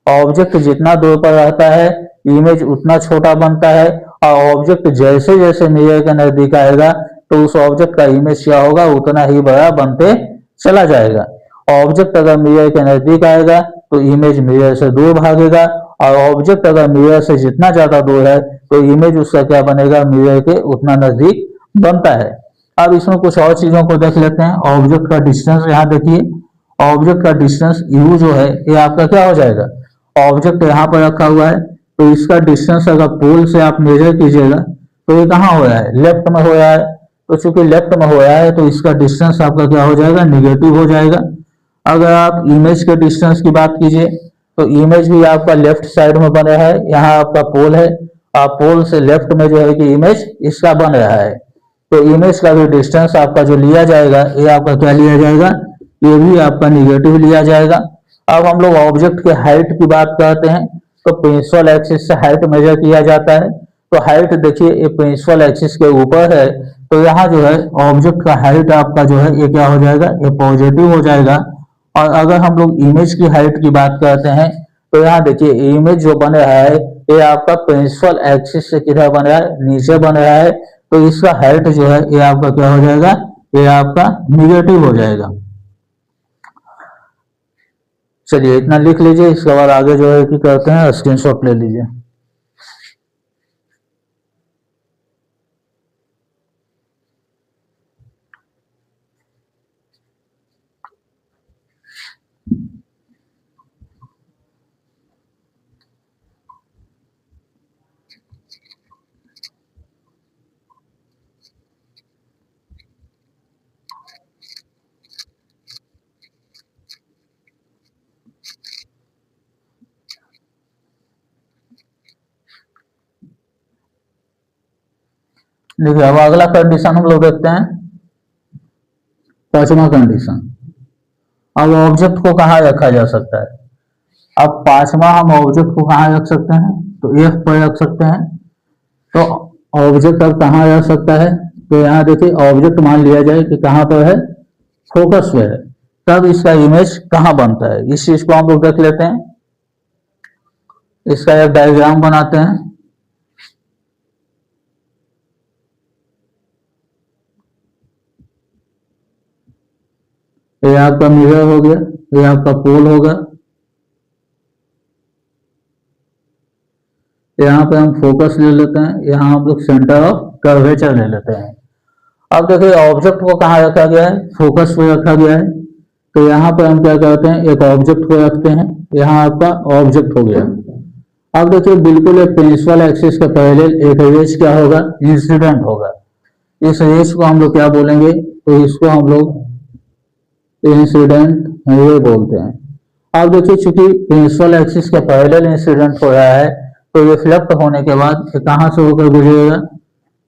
ऑब्जेक्ट जितना दूर पर रहता है इमेज उतना छोटा बनता है। और ऑब्जेक्ट जैसे जैसे मिरर के नजदीक आएगा तो उस ऑब्जेक्ट का इमेज क्या होगा, उतना ही बड़ा बनते चला जाएगा। ऑब्जेक्ट अगर मिरर के नजदीक आएगा तो इमेज मिरर से दूर भागेगा, और ऑब्जेक्ट अगर मिरर से जितना ज्यादा दूर है तो इमेज उसका क्या बनेगा, मिरर के उतना नजदीक बनता है। अब इसमें कुछ और चीजों को देख लेते हैं। ऑब्जेक्ट का डिस्टेंस यहाँ देखिए, ऑब्जेक्ट का डिस्टेंस यू जो है ये आपका क्या हो जाएगा, ऑब्जेक्ट यहाँ पर रखा हुआ है तो इसका डिस्टेंस अगर पोल से आप मेजर कीजिएगा तो ये कहाँ हो रहा है, लेफ्ट में हो रहा है। तो चूंकि लेफ्ट में हो रहा है तो इसका डिस्टेंस आपका क्या हो जाएगा, निगेटिव हो जाएगा। अगर आप इमेज के डिस्टेंस की बात कीजिए तो इमेज भी आपका लेफ्ट साइड में बन रहा है, यहाँ आपका पोल है, आप पोल से लेफ्ट में जो है कि इमेज इसका बन रहा है। तो इमेज का भी डिस्टेंस आपका जो लिया जाएगा ये आपका क्या लिया जाएगा, ये भी आपका निगेटिव लिया जाएगा। अब हम लोग ऑब्जेक्ट के हाइट की बात करते हैं, तो प्रिंसिपल एक्सिस से हाइट मेजर किया जाता है। तो हाइट देखिए ये प्रिंसिपल एक्सिस के ऊपर है, तो यहाँ जो है ऑब्जेक्ट का हाइट आपका जो है ये क्या हो जाएगा, ये पॉजिटिव हो जाएगा। और अगर हम लोग इमेज की हाइट की बात करते हैं तो यहाँ देखिए इमेज जो बन रहा है ये आपका प्रिंसिपल एक्सिस से किधर बन रहा है, नीचे बन रहा है। तो इसका हाइट जो है ये आपका क्या हो जाएगा, ये आपका निगेटिव हो जाएगा। चलिए इतना लिख लीजिए, इसके बाद आगे जो है कि करते हैं, स्क्रीनशॉट ले लीजिए। देखिए अब अगला कंडीशन हम लोग देखते हैं। पांचवा कंडीशन, अब ऑब्जेक्ट को कहाँ रखा जा सकता है। अब पांचवा हम ऑब्जेक्ट को कहाँ रख सकते हैं, तो एफ पर रख सकते हैं। तो ऑब्जेक्ट अब कहाँ रख सकता है, तो यहाँ देखिए ऑब्जेक्ट मान लिया जाए कि कहाँ पर है, फोकस पे है, तब इसका इमेज कहाँ बनता है, इस चीज को हम लोग देख लेते हैं। इसका एक डायग्राम बनाते हैं। ये आपका मिरर हो गया, ये आपका पोल होगा। यहाँ पे हम फोकस ले लेते हैं, यहाँ हम लोग सेंटर ऑफ कर्वेचर ले लेते हैं। अब देखिए ऑब्जेक्ट को कहाँ रखा गया है, फोकस पे रखा गया है। तो यहाँ पे हम क्या करते हैं, एक ऑब्जेक्ट को रखते हैं, यहाँ आपका ऑब्जेक्ट हो गया। अब देखिए बिल्कुल एक प्रिंसिपल एक्सिस के पहले एक रेज क्या होगा, इंसिडेंट होगा। इस रेज को हम लोग क्या बोलेंगे, तो इसको हम लोग इंसिडेंट रे बोलते हैं। अब देखिए चूंकि प्रिंसिपल एक्सिस के पैरेलल इंसिडेंट हो रहा है, तो रिफ्लेक्ट होने के बाद ये कहाँ से होकर गुजरेगा,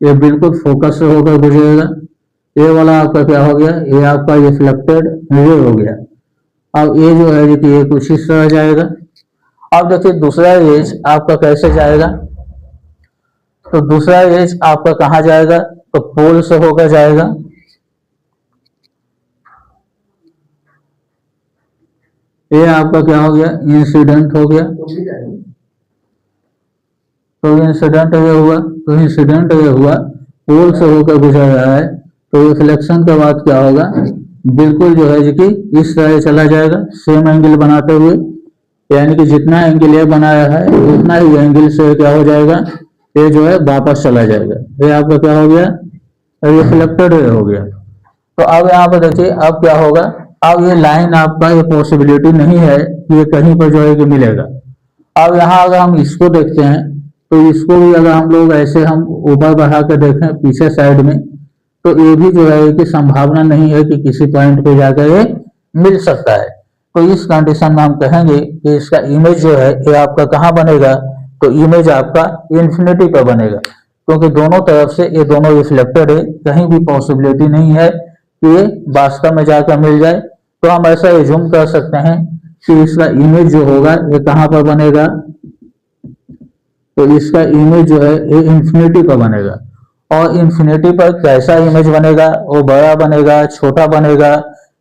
ये बिल्कुल फोकस से होकर गुजरेगा। ये वाला आपका क्या हो गया, ये आपका रिफ्लेक्टेड रे हो गया। अब ये जो है कि ये कुछ इस तरह जाएगा। अब देखिए दूसरा रेज आपका कैसे जाएगा, तो दूसरा रेज आपका कहाँ जाएगा, तो पोल से होकर जाएगा। ये आपका क्या हो गया, इंसिडेंट हो गया। तो इंसिडेंट ये हुआ, तो इंसिडेंट ये हुआ, पोल से होकर गुजर रहा है, तो रिफ्लेक्शन के बाद क्या होगा, बिल्कुल जो है कि इस तरह चला जाएगा सेम एंगल बनाते हुए। यानी कि जितना एंगल ये बनाया है उतना ही एंगल से क्या हो जाएगा, ये जो है वापस चला जाएगा। ये आपका क्या हो गया, रिफ्लेक्टेड हो गया। तो अब यहाँ पर देखिए अब क्या होगा, अब ये लाइन आपका ये पॉसिबिलिटी नहीं है कि ये कहीं पर जो है कि मिलेगा। अब यहाँ अगर हम इसको देखते हैं, तो इसको भी अगर हम लोग ऐसे हम ऊपर बढ़ा कर देखें पीछे साइड में, तो ये भी जो है कि संभावना नहीं है कि किसी पॉइंट पे जाकर ये मिल सकता है। तो इस कंडीशन में हम कहेंगे कि इसका इमेज जो है ये आपका कहाँ बनेगा, तो इमेज आपका इन्फिनिटी पर बनेगा, क्योंकि दोनों तरफ से ये दोनों रिफ्लेक्टेड है, कहीं भी पॉसिबिलिटी नहीं है कि ये वास्तव में जाकर मिल जाए। तो हम ऐसा एज्यूम कर सकते हैं कि इसका इमेज जो होगा ये कहाँ पर बनेगा, तो इसका इमेज जो है ये इन्फिनिटी पर बनेगा। और इन्फिनिटी पर कैसा इमेज बनेगा, वो बड़ा बनेगा, छोटा बनेगा,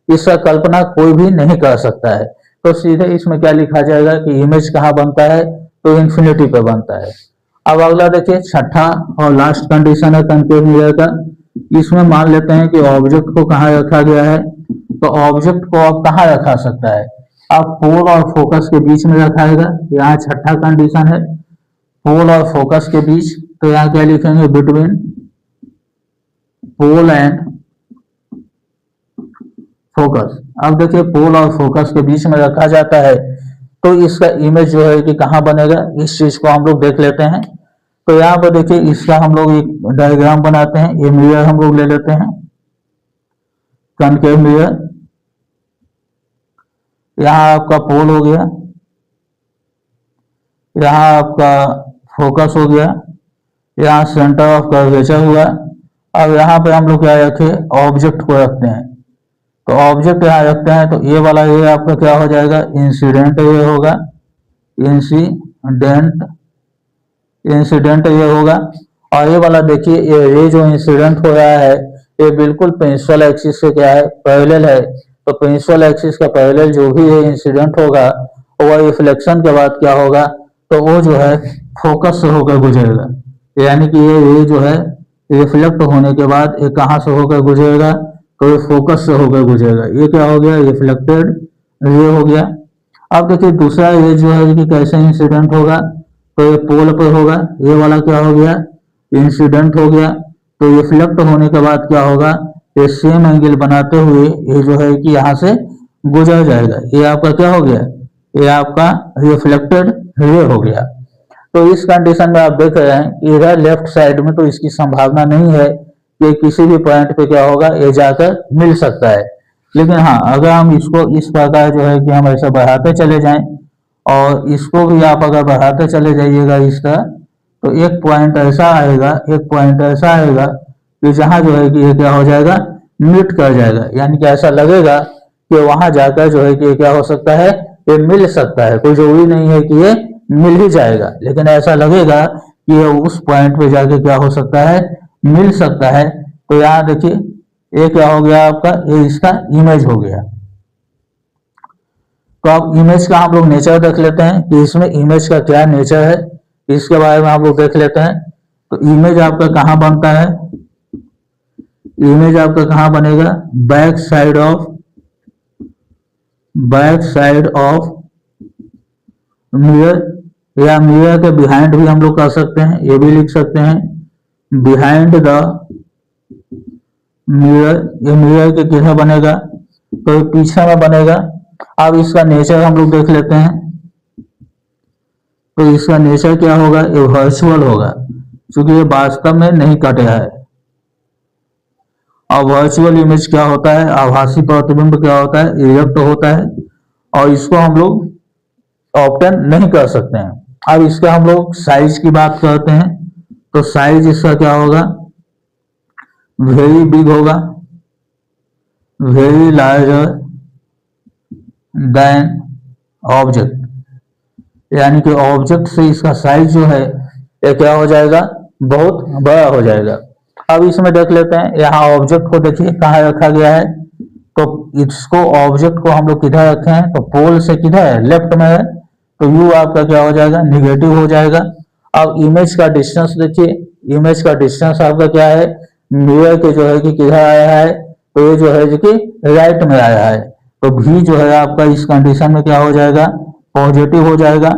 इसका कल्पना कोई भी नहीं कर सकता है। तो सीधे इसमें क्या लिखा जाएगा कि इमेज कहाँ बनता है, तो इन्फिनिटी पर बनता है। अब अगला देखिए छठा और लास्ट कंडीशन है कनकेव मिरर का। इसमें मान लेते हैं कि ऑब्जेक्ट को कहाँ रखा गया है, तो ऑब्जेक्ट को आप कहाँ रखा सकता है, आप पोल और फोकस के बीच में रखाएगा। यहाँ छठा कंडीशन है, पोल और फोकस के बीच। तो यहाँ क्या लिखेंगे, बिटवीन पोल एंड फोकस। अब देखिए पोल और फोकस के बीच में रखा जाता है, तो इसका इमेज जो है कि कहाँ बनेगा, इस चीज को हम लोग देख लेते हैं। तो यहाँ पर देखिए इसका हम लोग एक डायग्राम बनाते हैं। ये मिरर हम लोग ले लेते हैं, कनकेव मिरर। यहाँ आपका पोल हो गया, यहाँ आपका फोकस हो गया, यहाँ सेंटर ऑफ कर्वेचर हुआ। अब यहाँ पे हम लोग क्या रखे, ऑब्जेक्ट को रखते हैं। तो ऑब्जेक्ट यहाँ रखते हैं, तो ये वाला ये आपका क्या हो जाएगा, इंसिडेंट ये होगा, इंसिडेंट ये होगा। और ये वाला देखिए ये जो इंसिडेंट हो रहा है ये बिल्कुल प्रिंसिपल एक्सिस से क्या है, पैरेलल है। तो प्रिंसिपल एक्सिस का पैरेलल जो भी है इंसिडेंट होगा, वह रिफ्लेक्शन के बाद क्या होगा, तो वो जो है फोकस से होकर गुजरेगा। यानी कि ये जो है रिफ्लेक्ट होने के बाद ये कहाँ से होकर गुजरेगा, तो ये फोकस से होकर गुजरेगा। ये क्या हो गया, रिफ्लेक्टेड रे हो गया। अब देखिए दूसरा ये जो है कि कैसे इंसिडेंट होगा, तो ये पोल पर होगा। ये वाला क्या हो गया, इंसिडेंट हो गया। तो रिफ्लेक्ट होने के बाद क्या होगा, ये सेम एंगल बनाते हुए ये जो है कि यहाँ से गुजर जाएगा। ये आपका क्या हो गया, ये आपका रिफ्लेक्टेड रे हो गया। तो इस कंडीशन में आप देख रहे हैं कि इधर लेफ्ट साइड में तो इसकी संभावना नहीं है कि किसी भी पॉइंट पे क्या होगा, ये जाकर मिल सकता है। लेकिन हाँ, अगर हम इसको इस प्रकार जो है कि हम ऐसा बढ़ाते चले जाएं, और इसको भी आप अगर बढ़ाते चले जाइएगा इस तरह, तो एक पॉइंट ऐसा आएगा कि जहां जो है कि ये क्या हो जाएगा, मीट कर जाएगा, यानी कि ऐसा लगेगा कि वहां जाकर जो है कि क्या हो सकता है, ये मिल सकता है। कोई जरूरी नहीं है कि ये मिल ही जाएगा, लेकिन ऐसा लगेगा कि ये उस पॉइंट पे जाके क्या हो सकता है, मिल सकता है। तो यहाँ देखिए ये क्या हो गया आपका, ये इसका इमेज हो गया। तो अब इमेज का हम लोग नेचर देख लेते हैं कि इसमें इमेज का क्या नेचर है, इसके बारे में हम लोग देख लेते हैं। तो इमेज आपका कहाँ बनता है, इमेज आपका कहाँ बनेगा, बैक साइड ऑफ मिरर, या मिरर के बिहाइंड भी हम लोग कर सकते हैं, ये भी लिख सकते हैं बिहाइंड द मिरर। ये मिरर के किधर बनेगा, तो ये पीछे में बनेगा। अब इसका नेचर हम लोग देख लेते हैं। तो इसका नेचर क्या होगा, ये वर्चुअल होगा, क्योंकि ये वास्तव में नहीं कटा है। और वर्चुअल इमेज क्या होता है, आभासी प्रतिबिंब क्या होता है, इरेक्ट होता है, और इसको हम लोग ऑब्टेन नहीं कर सकते हैं। अब इसका हम लोग साइज की बात करते हैं। तो साइज इसका क्या होगा, वेरी बिग होगा, वेरी लार्जर देन ऑब्जेक्ट, यानी कि ऑब्जेक्ट से इसका साइज जो है ये क्या हो जाएगा, बहुत बड़ा हो जाएगा। अब इसमें देख लेते हैं, यहाँ ऑब्जेक्ट को देखिए कहाँ रखा गया है। तो इसको ऑब्जेक्ट को हम लोग किधर रखे हैं, तो पोल से किधर है, लेफ्ट में है। तो यू आपका क्या हो जाएगा, निगेटिव हो जाएगा। अब इमेज का डिस्टेंस देखिए, इमेज का डिस्टेंस आपका क्या है, मिरर के जो है कि किधर आया है, तो ये जो है जो कि राइट में आया है। तो भी जो है आपका इस कंडीशन में क्या हो जाएगा, पॉजिटिव हो जाएगा।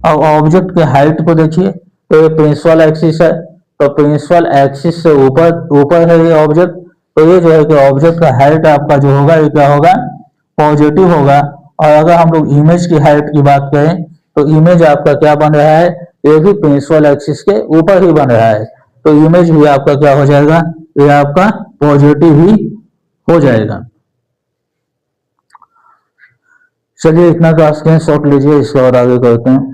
अब ऑब्जेक्ट के हाइट को देखिए, तो ये प्रिंसिपल एक्सिस है, तो प्रिंसिपल एक्सिस से ऊपर है ये ऑब्जेक्ट। तो ये जो है कि ऑब्जेक्ट का हाइट आपका जो होगा ये क्या होगा, पॉजिटिव होगा। और अगर हम लोग इमेज की हाइट की बात करें, तो इमेज आपका क्या बन रहा है, ये भी प्रिंसिपल एक्सिस के ऊपर ही बन रहा है। तो इमेज भी आपका क्या हो जाएगा, ये आपका पॉजिटिव ही हो जाएगा। चलिए इतना का स्क्रीनशॉट लीजिए, इसके बाद आगे करते हैं।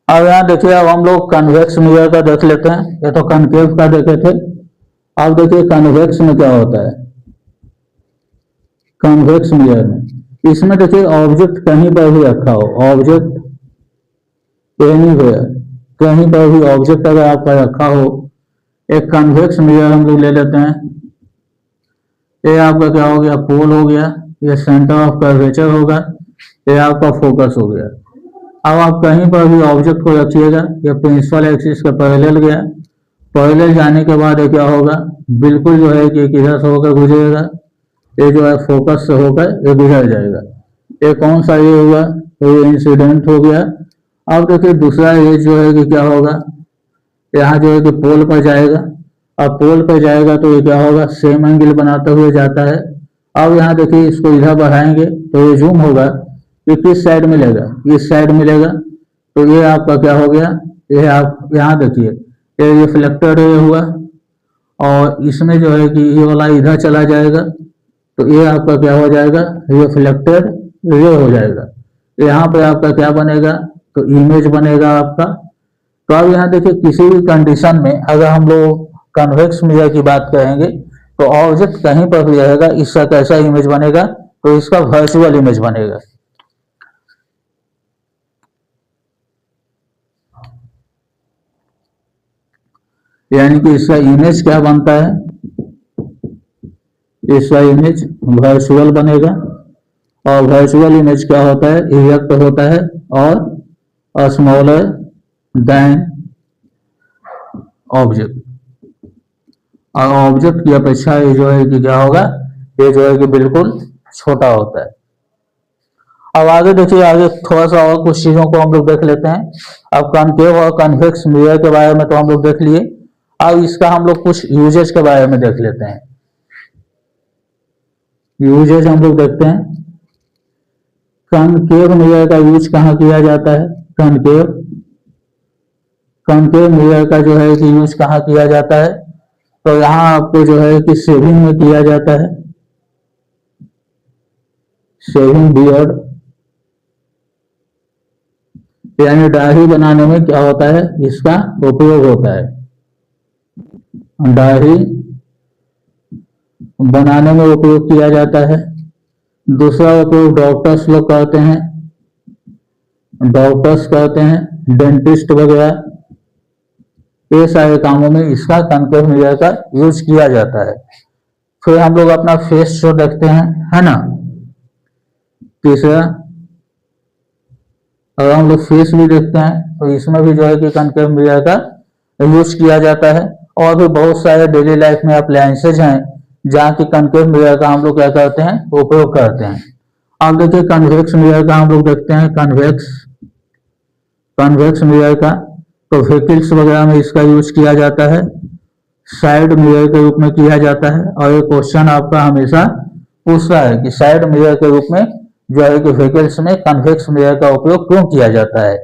अब यहाँ देखिए, अब हम लोग कन्वेक्स मिरर का देख लेते हैं। ये तो कनकेव का देखे थे। अब देखिए कन्वेक्स में क्या होता है, कन्वेक्स मिरर में इसमें देखिए ऑब्जेक्ट कहीं पर भी रखा हो, ऑब्जेक्ट एनीवेयर, कहीं पर भी ऑब्जेक्ट अगर आपका रखा हो, एक कन्वेक्स मिरर हम लोग ले लेते हैं। ये आपका क्या हो गया, पोल हो गया, ये सेंटर ऑफ कर्वेचर होगा, ये आपका फोकस हो गया। अब आप कहीं पर भी ऑब्जेक्ट को रखिएगा, ये प्रिंसिपल एक्सिस के पैरेलल गया, पैरेलल जाने के बाद ये क्या होगा, बिल्कुल जो है कि किधर से होकर गुजरेगा, ये जो है फोकस से होकर ये गुजर जाएगा। ये कौन सा ये हुआ, तो ये इंसिडेंट हो गया। अब देखिए दूसरा ये जो है कि क्या होगा, यहाँ जो है कि पोल पर जाएगा, अब पोल पर जाएगा तो ये क्या होगा, सेम एंगल बनाते हुए जाता है। अब यहाँ देखिए इसको इधर बढ़ाएंगे तो ये जूम होगा, ये किस साइड मिलेगा, इस साइड मिलेगा। तो ये आपका क्या हो गया, ये आप यहाँ देखिए ये रिफ्लेक्टेड ये हुआ, और इसमें जो है कि ये वाला इधर चला जाएगा, तो ये आपका क्या हो जाएगा, रिफ्लेक्टेड ये हो जाएगा। यहाँ पे आपका क्या बनेगा, तो इमेज बनेगा आपका। तो अब यहाँ देखिए किसी भी कंडीशन में अगर हम लोग कन्वेक्स मिरर की बात करेंगे, तो ऑब्जेक्ट कहीं पर भी रहेगा, इसका कैसा इमेज बनेगा, तो इसका वर्चुअल इमेज बनेगा। यानी कि इसका इमेज क्या बनता है, इसका इमेज वर्चुअल बनेगा। और वर्चुअल इमेज क्या होता है, इरेक्ट होता है और स्मॉलर देन ऑब्जेक्ट। और ऑब्जेक्ट की अपेक्षा ये जो है कि क्या होगा, ये जो है कि बिल्कुल छोटा होता है। अब आगे देखिए, आगे थोड़ा सा और कुछ चीजों को हम लोग देख लेते हैं। अब कॉनकेव और कन्वेक्स मिरर के बारे में तो हम लोग देख लिए। अब इसका हम लोग कुछ यूजेज के बारे में देख लेते हैं। यूजेज हम लोग देखते हैं। कॉनकेव मिरर का यूज कहाँ किया जाता है? कॉनकेव कॉनकेव मिरर का जो है कि यूज कहाँ किया जाता है? तो यहाँ आपको जो है कि शेविंग में किया जाता है। शेविंग बियर्ड यानी दाढ़ी बनाने में क्या होता है, इसका उपयोग होता है। दाढ़ी बनाने में उपयोग किया जाता है। दूसरा उपयोग डॉक्टर्स लोग करते हैं, डॉक्टर्स करते हैं, डेंटिस्ट वगैरह, ये सारे कामों में इसका कॉनकेव मिरर का यूज किया जाता है। फिर हम लोग अपना फेस शो देखते हैं, है ना। तीसरा, अगर हम लोग फेस भी देखते हैं तो इसमें भी जो है कि कॉनकेव मिरर का यूज किया जाता है। और भी बहुत सारे डेली लाइफ में अप्लायंसेज हैं जहाँ की कॉनकेव मिरर का हम लोग क्या करते हैं, उपयोग करते हैं। अब देखिए कन्वेक्स मिरर का हम लोग देखते हैं। कन्वेक्स कन्वेक्स मिरर का तो व्हीकल्स वगैरह में इसका यूज किया जाता है, साइड मिरर के रूप में किया जाता है। और ये क्वेश्चन आपका हमेशा पूछता है कि साइड मिरर के रूप में जो है कि व्हीकल्स में कन्वेक्स मिरर का उपयोग क्यों किया जाता है?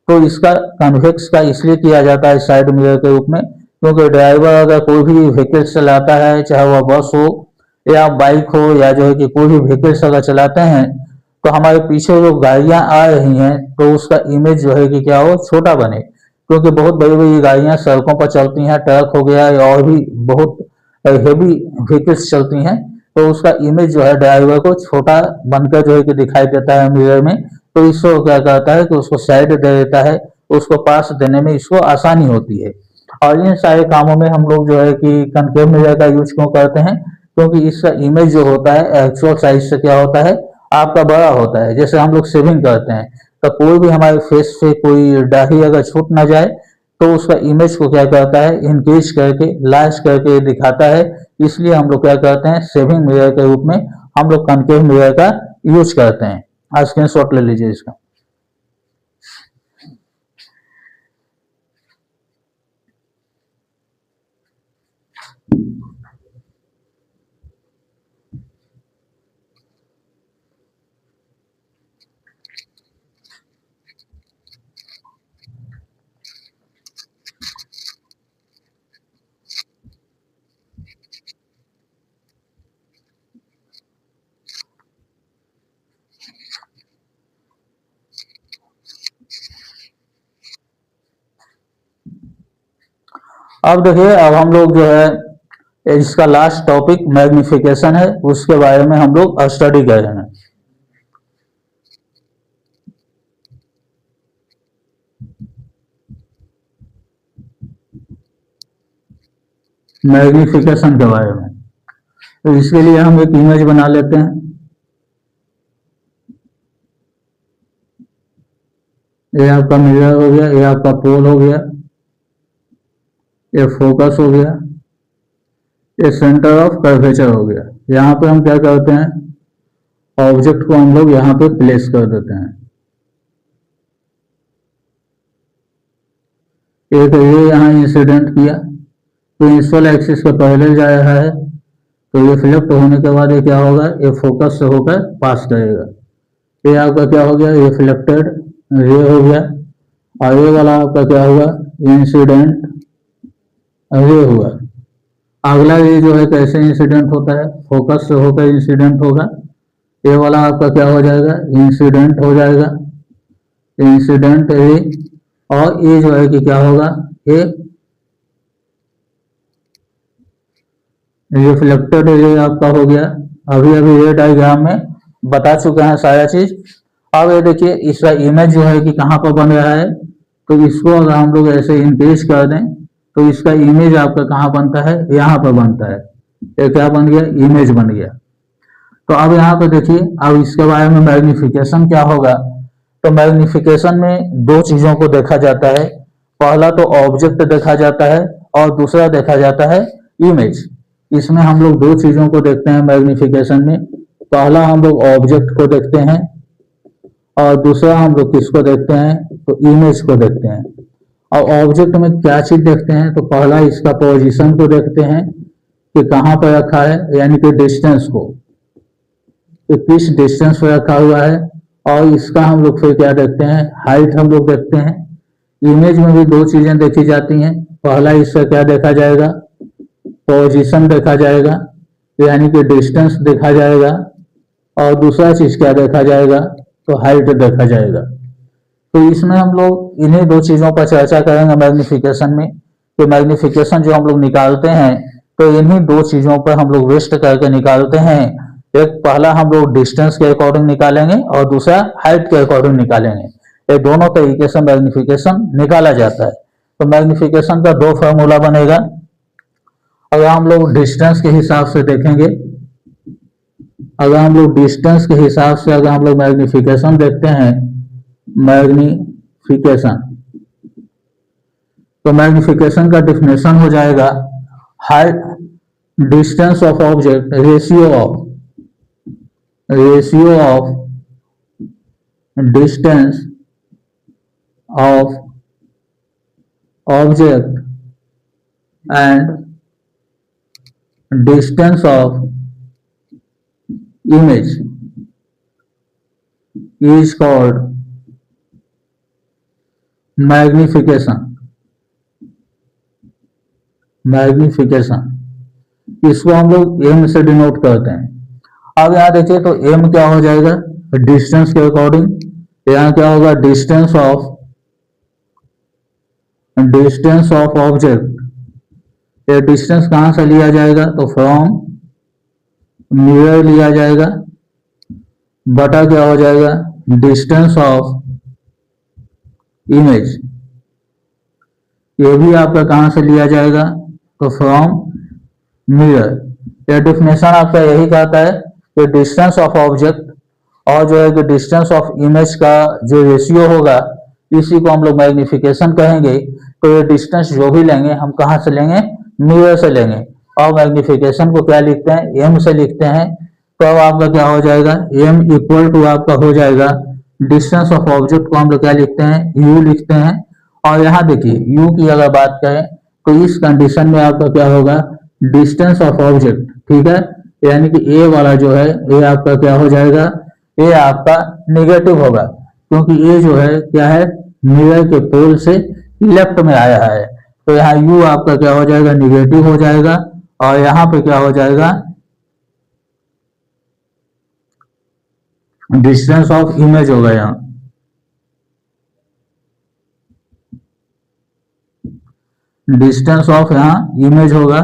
तो इसका कन्वेक्स का इसलिए किया जाता है साइड मिरर के रूप में, क्योंकि ड्राइवर अगर कोई भी व्हीकल चलाता है, चाहे वह बस हो या बाइक हो या जो है कि कोई भी व्हीकल्स अगर चलाते हैं, तो हमारे पीछे जो गाड़ियां आ रही हैं तो उसका इमेज जो है कि क्या हो, छोटा बने। क्योंकि बहुत बड़ी बड़ी गाड़ियां सड़कों पर चलती हैं, ट्रक हो गया या और भी बहुत हेवी व्हीकल्स चलती हैं, तो उसका इमेज जो है ड्राइवर को छोटा बनकर जो है कि दिखाई देता है मिरर में। तो इसको क्या करता है कि उसको साइड दे देता है, उसको पास देने में इसको आसानी होती है। और इन सारे कामों में हम लोग जो है कि कॉनकेव मिरर का यूज क्यों करते हैं? क्योंकि इसका इमेज जो होता है एक्चुअल साइज से क्या होता है, आपका बड़ा होता है। जैसे हम लोग शेविंग करते हैं तो कोई भी हमारे फेस से कोई दाढ़ी अगर छूट ना जाए तो उसका इमेज को क्या करता है, इंक्रीज करके लार्ज करके दिखाता है। इसलिए हम लोग क्या करते हैं, शेविंग मिरर के रूप में हम लोग कॉनकेव मिरर का यूज करते हैं। आज स्क्रीनशॉट ले लीजिए इसका। अब देखिए, अब हम लोग जो है इसका लास्ट टॉपिक मैग्निफिकेशन है, उसके बारे में हम लोग स्टडी कर रहे हैं। मैग्निफिकेशन के बारे में, तो इसके लिए हम एक इमेज बना लेते हैं। ये आपका मिरर हो गया, ये आपका पोल हो गया, ये फोकस हो गया, ये सेंटर ऑफ कर्वेचर हो गया। यहाँ पे हम क्या करते हैं, ऑब्जेक्ट को हम लोग यहाँ पे प्लेस कर देते हैं। एक ये यहाँ इंसिडेंट किया तो प्रिंसिपल एक्सिस के पहले जा रहा है, तो ये फ्लिप्ट होने के बाद ये क्या होगा, ये फोकस से होकर पास करेगा। ये आपका क्या हो गया, ये फ्लिप्टेड रे हो गया। और ये वाला आपका क्या हुआ, इंसिडेंट रे हुआ। अगला ये जो है कैसे इंसिडेंट होता है, फोकस से होकर इंसिडेंट होगा। ये वाला आपका क्या हो जाएगा, इंसिडेंट हो जाएगा, इंसिडेंट रे। और ये जो है कि क्या होगा, ये रिफ्लेक्टेड रे आपका हो गया। अभी अभी ये डायग्राम में बता चुके हैं सारा चीज। अब ये देखिए इसका इमेज जो है कि कहाँ पर बन रहा है, तो इसको अगर हम लोग ऐसे इंक्रीज कर दें तो इसका इमेज आपका कहाँ बनता है, यहाँ पर बनता है। ये क्या बन गया, इमेज बन गया। तो अब यहाँ पे देखिए, अब इसके बारे में मैग्निफिकेशन क्या होगा। तो मैग्निफिकेशन में दो चीजों को देखा जाता है। पहला तो ऑब्जेक्ट देखा जाता है और दूसरा देखा जाता है इमेज, इसमें हम लोग दो चीजों को देखते हैं मैग्निफिकेशन में। पहला हम लोग ऑब्जेक्ट को देखते हैं और दूसरा हम लोग किसको देखते हैं, तो इमेज को देखते हैं। और ऑब्जेक्ट में क्या चीज देखते हैं, तो पहला इसका पोजीशन को देखते हैं कि कहाँ पर रखा है, यानी कि डिस्टेंस को, कि किस डिस्टेंस पर रखा हुआ है। और इसका हम लोग फिर क्या देखते हैं, हाइट हम लोग देखते हैं। इमेज में भी दो चीजें देखी जाती हैं। पहला इसका क्या देखा जाएगा, पोजीशन देखा जाएगा, यानी कि डिस्टेंस देखा जाएगा। और दूसरा चीज क्या देखा जाएगा, तो हाइट देखा जाएगा। तो इसमें हम लोग इन्हीं दो चीजों पर चर्चा करेंगे मैग्निफिकेशन में, कि मैग्निफिकेशन जो हम लोग निकालते हैं तो इन्हीं दो चीजों पर हम लोग वेस्ट करके निकालते हैं। एक पहला हम लोग डिस्टेंस के अकॉर्डिंग निकालेंगे और दूसरा हाइट के अकॉर्डिंग निकालेंगे। ये दोनों तरीके से मैग्निफिकेशन निकाला जाता है। तो मैग्निफिकेशन का दो फॉर्मूला बनेगा। अगर हम लोग डिस्टेंस के हिसाब से देखेंगे, अगर हम लोग डिस्टेंस के हिसाब से अगर हम लोग मैग्निफिकेशन देखते हैं, मैग्निफिकेशन, तो मैग्निफिकेशन का डिफिनेशन हो जाएगा height, distance of object, ratio of distance of object and distance of image is called magnification। इसको हम लोग m से डिनोट करते हैं। अब यहाँ देखिए तो m क्या हो जाएगा, डिस्टेंस के अकॉर्डिंग यहाँ क्या होगा, डिस्टेंस ऑफ ऑब्जेक्ट। ये डिस्टेंस कहाँ से लिया जाएगा, तो फ्रॉम मिरर लिया जाएगा, बटा क्या हो जाएगा, डिस्टेंस ऑफ इमेज। ये भी आपका कहां से लिया जाएगा, तो फ्रॉम मिरर। यह डिफिनेशन आपका यही कहता है कि डिस्टेंस ऑफ ऑब्जेक्ट और जो है कि डिस्टेंस ऑफ इमेज का जो रेशियो होगा, इसी को हम लोग मैग्निफिकेशन कहेंगे। तो ये डिस्टेंस जो भी लेंगे हम कहां से लेंगे, मिरर से लेंगे। और मैग्निफिकेशन को क्या लिखते हैं, m से लिखते हैं। तो अब आपका क्या हो जाएगा, m इक्वल टू आपका हो जाएगा, डिस्टेंस ऑफ ऑब्जेक्ट को हम लोग क्या लिखते हैं, u लिखते हैं। और यहाँ देखिए u की अगर बात करें तो इस कंडीशन में आपका क्या होगा, डिस्टेंस ऑफ ऑब्जेक्ट, ठीक है, यानी कि a वाला जो है ये आपका क्या हो जाएगा, ये आपका निगेटिव होगा, क्योंकि ये जो है क्या है, मिरर के पोल से लेफ्ट में आया है। तो यहाँ u आपका क्या हो जाएगा, निगेटिव हो जाएगा। और यहाँ पे क्या हो जाएगा, डिस्टेंस ऑफ इमेज होगा, यहाँ डिस्टेंस ऑफ यहाँ इमेज होगा।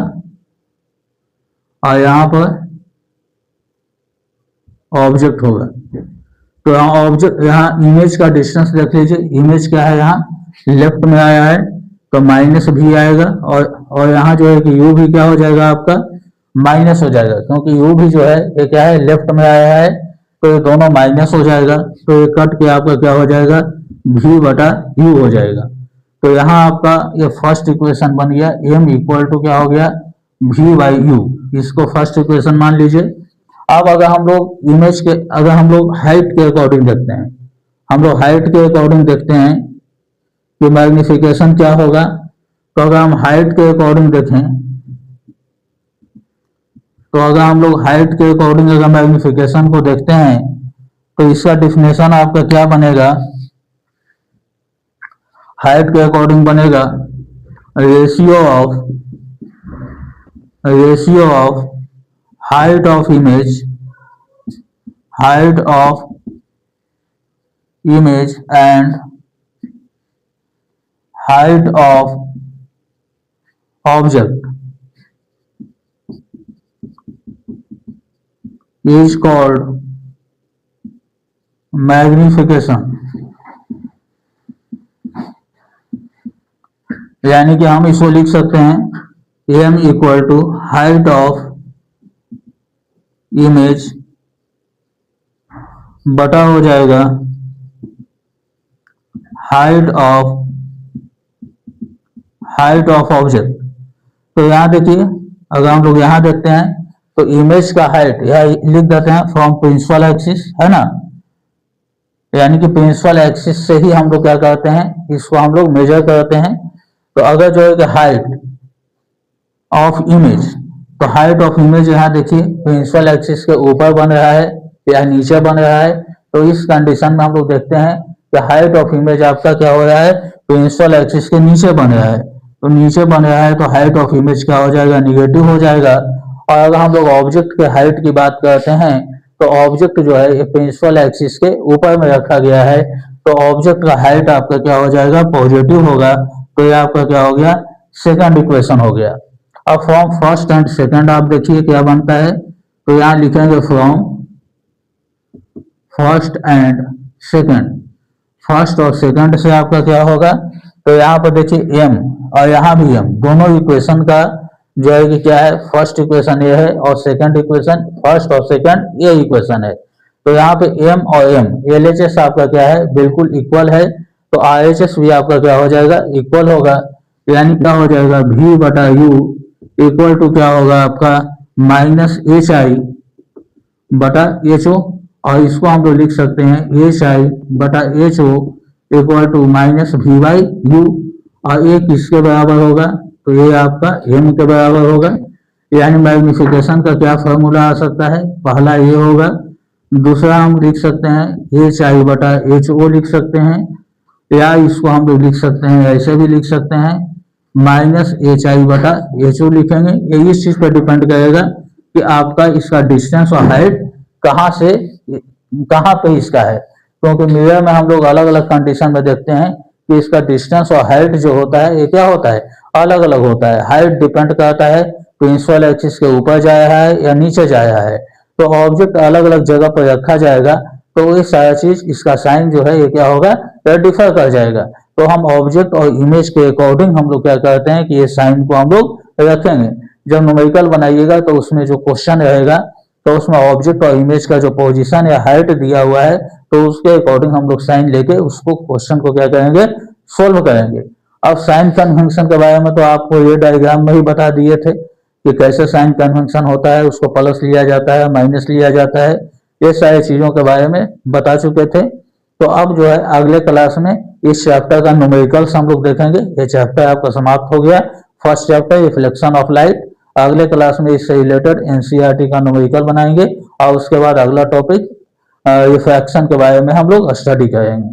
और यहाँ पर ऑब्जेक्ट होगा। तो यहाँ ऑब्जेक्ट, यहाँ इमेज का डिस्टेंस देख लीजिए, इमेज क्या है, यहाँ लेफ्ट में आया है तो माइनस भी आएगा। और यहाँ जो है कि u भी क्या हो जाएगा, आपका माइनस हो जाएगा, क्योंकि u भी जो है ये क्या है, लेफ्ट में आया है, तो ये दोनों माइनस हो जाएगा। तो ये कट के आपका क्या हो जाएगा, v बटा u हो जाएगा। तो यहाँ आपका ये फर्स्ट इक्वेशन बन गया, m इक्वल टू क्या हो गया, v बाई यू। इसको फर्स्ट इक्वेशन मान लीजिए। अब अगर हम लोग इमेज के, अगर हम लोग हाइट के अकॉर्डिंग देखते हैं, हम लोग हाइट के अकॉर्डिंग देखते हैं कि मैग्निफिकेशन क्या होगा। तो अगर हम हाइट के अकॉर्डिंग देखें, तो अगर हम लोग हाइट के अकॉर्डिंग अगर मैग्निफिकेशन को देखते हैं तो इसका डिफिनेशन आपका क्या बनेगा, हाइट के अकॉर्डिंग बनेगा ratio of height of image and height of object is called magnification. यानी कि हम इसको लिख सकते हैं m equal to height of image बटा हो जाएगा हाइट ऑफ ऑब्जेक्ट। तो यहां देखिए अगर हम लोग यहाँ देखते हैं तो इमेज का हाइट यह लिख देते हैं फ्रॉम प्रिंसिपल एक्सिस, है ना, यानी कि प्रिंसिपल एक्सिस से ही हम लोग क्या करते हैं, इसको हम लोग मेजर करते हैं। तो अगर जो है कि हाइट ऑफ इमेज, तो हाइट ऑफ इमेज यहाँ देखिए प्रिंसिपल एक्सिस के ऊपर बन रहा है या नीचे बन रहा है, तो इस कंडीशन में हम लोग देखते हैं कि हाइट ऑफ इमेज आपका क्या हो रहा है, प्रिंसिपल एक्सिस के नीचे बन रहा है। तो नीचे बन रहा है तो हाइट ऑफ इमेज क्या हो जाएगा, निगेटिव हो जाएगा। और अगर हम लोग ऑब्जेक्ट के हाइट की बात करते हैं तो ऑब्जेक्ट जो है ये प्रिंसिपल एक्सिस के ऊपर में रखा गया है, तो ऑब्जेक्ट का हाइट आपका क्या हो जाएगा, पॉजिटिव होगा। तो ये आपका क्या हो गया, सेकंड इक्वेशन हो गया। अब फ्रॉम फर्स्ट एंड सेकंड आप देखिए क्या बनता है, तो यहाँ लिखेंगे from first and second, first और सेकंड से आपका क्या होगा, तो यहाँ पर देखिए m और यहाँ भी m, दोनों इक्वेशन का जो है कि क्या है, फर्स्ट इक्वेशन ये है और सेकंड इक्वेशन, फर्स्ट और सेकंड ये इक्वेशन है। तो यहाँ पे m और m LHS आपका क्या है, बिल्कुल इक्वल है, तो RHS भी आपका क्या हो जाएगा, इक्वल होगा। यानी क्या हो जाएगा, v बटा u इक्वल टू क्या होगा आपका माइनस HI बटा HO, और इसको हम लोग लिख सकते हैं HI बटा HO equal to minus V by U, और ये किसके बराबर होगा, तो ये आपका m के बराबर होगा। यानी मैग्निफिकेशन का क्या फॉर्मूला आ सकता है, पहला ये होगा, दूसरा हम लिख सकते हैं HI बटा HO लिख सकते हैं, या इसको हम लोग लिख सकते हैं ऐसे भी लिख सकते हैं माइनस HI बटा HO लिखेंगे। ये इस चीज पर डिपेंड करेगा कि आपका इसका डिस्टेंस और हाइट कहाँ से कहाँ पे इसका है, क्योंकि मिरर में हम लोग अलग अलग कंडीशन में देखते हैं कि इसका डिस्टेंस और हाइट जो होता है ये क्या होता है, अलग अलग होता है। हाइट डिपेंड करता है प्रिंसिपल एक्सिस के ऊपर जा रहा है या नीचे जा रहा है, तो ऑब्जेक्ट अलग अलग जगह पर रखा जाएगा तो ये सारा चीज, इसका साइन जो है ये क्या होगा, ये डिफर कर जाएगा। तो हम ऑब्जेक्ट और इमेज के अकॉर्डिंग हम लोग क्या करते हैं कि ये साइन को हम लोग रखेंगे। जब न्यूमेरिकल बनाइएगा तो उसमें जो क्वेश्चन रहेगा तो उसमें ऑब्जेक्ट और इमेज का जो पोजीशन या हाइट दिया हुआ है तो उसके अकॉर्डिंग हम लोग साइन लेके उसको क्वेश्चन को क्या करेंगे, सोल्व करेंगे। अब साइन कन्वेंशन के बारे में तो आपको ये डायग्राम में ही बता दिए थे कि कैसे साइन कन्वेंशन होता है, उसको प्लस लिया जाता है, माइनस लिया जाता है, ये सारी चीजों के बारे में बता चुके थे। तो अब जो है अगले क्लास में इस चैप्टर का न्यूमेरिकल्स हम लोग देखेंगे। ये चैप्टर आपका समाप्त हो गया, first chapter reflection of light. अगले क्लास में इससे रिलेटेड एनसीईआरटी का न्यूमेरिकल बनाएंगे और उसके बाद अगला टॉपिक रिफ्रैक्शन के बारे में हम लोग स्टडी करेंगे।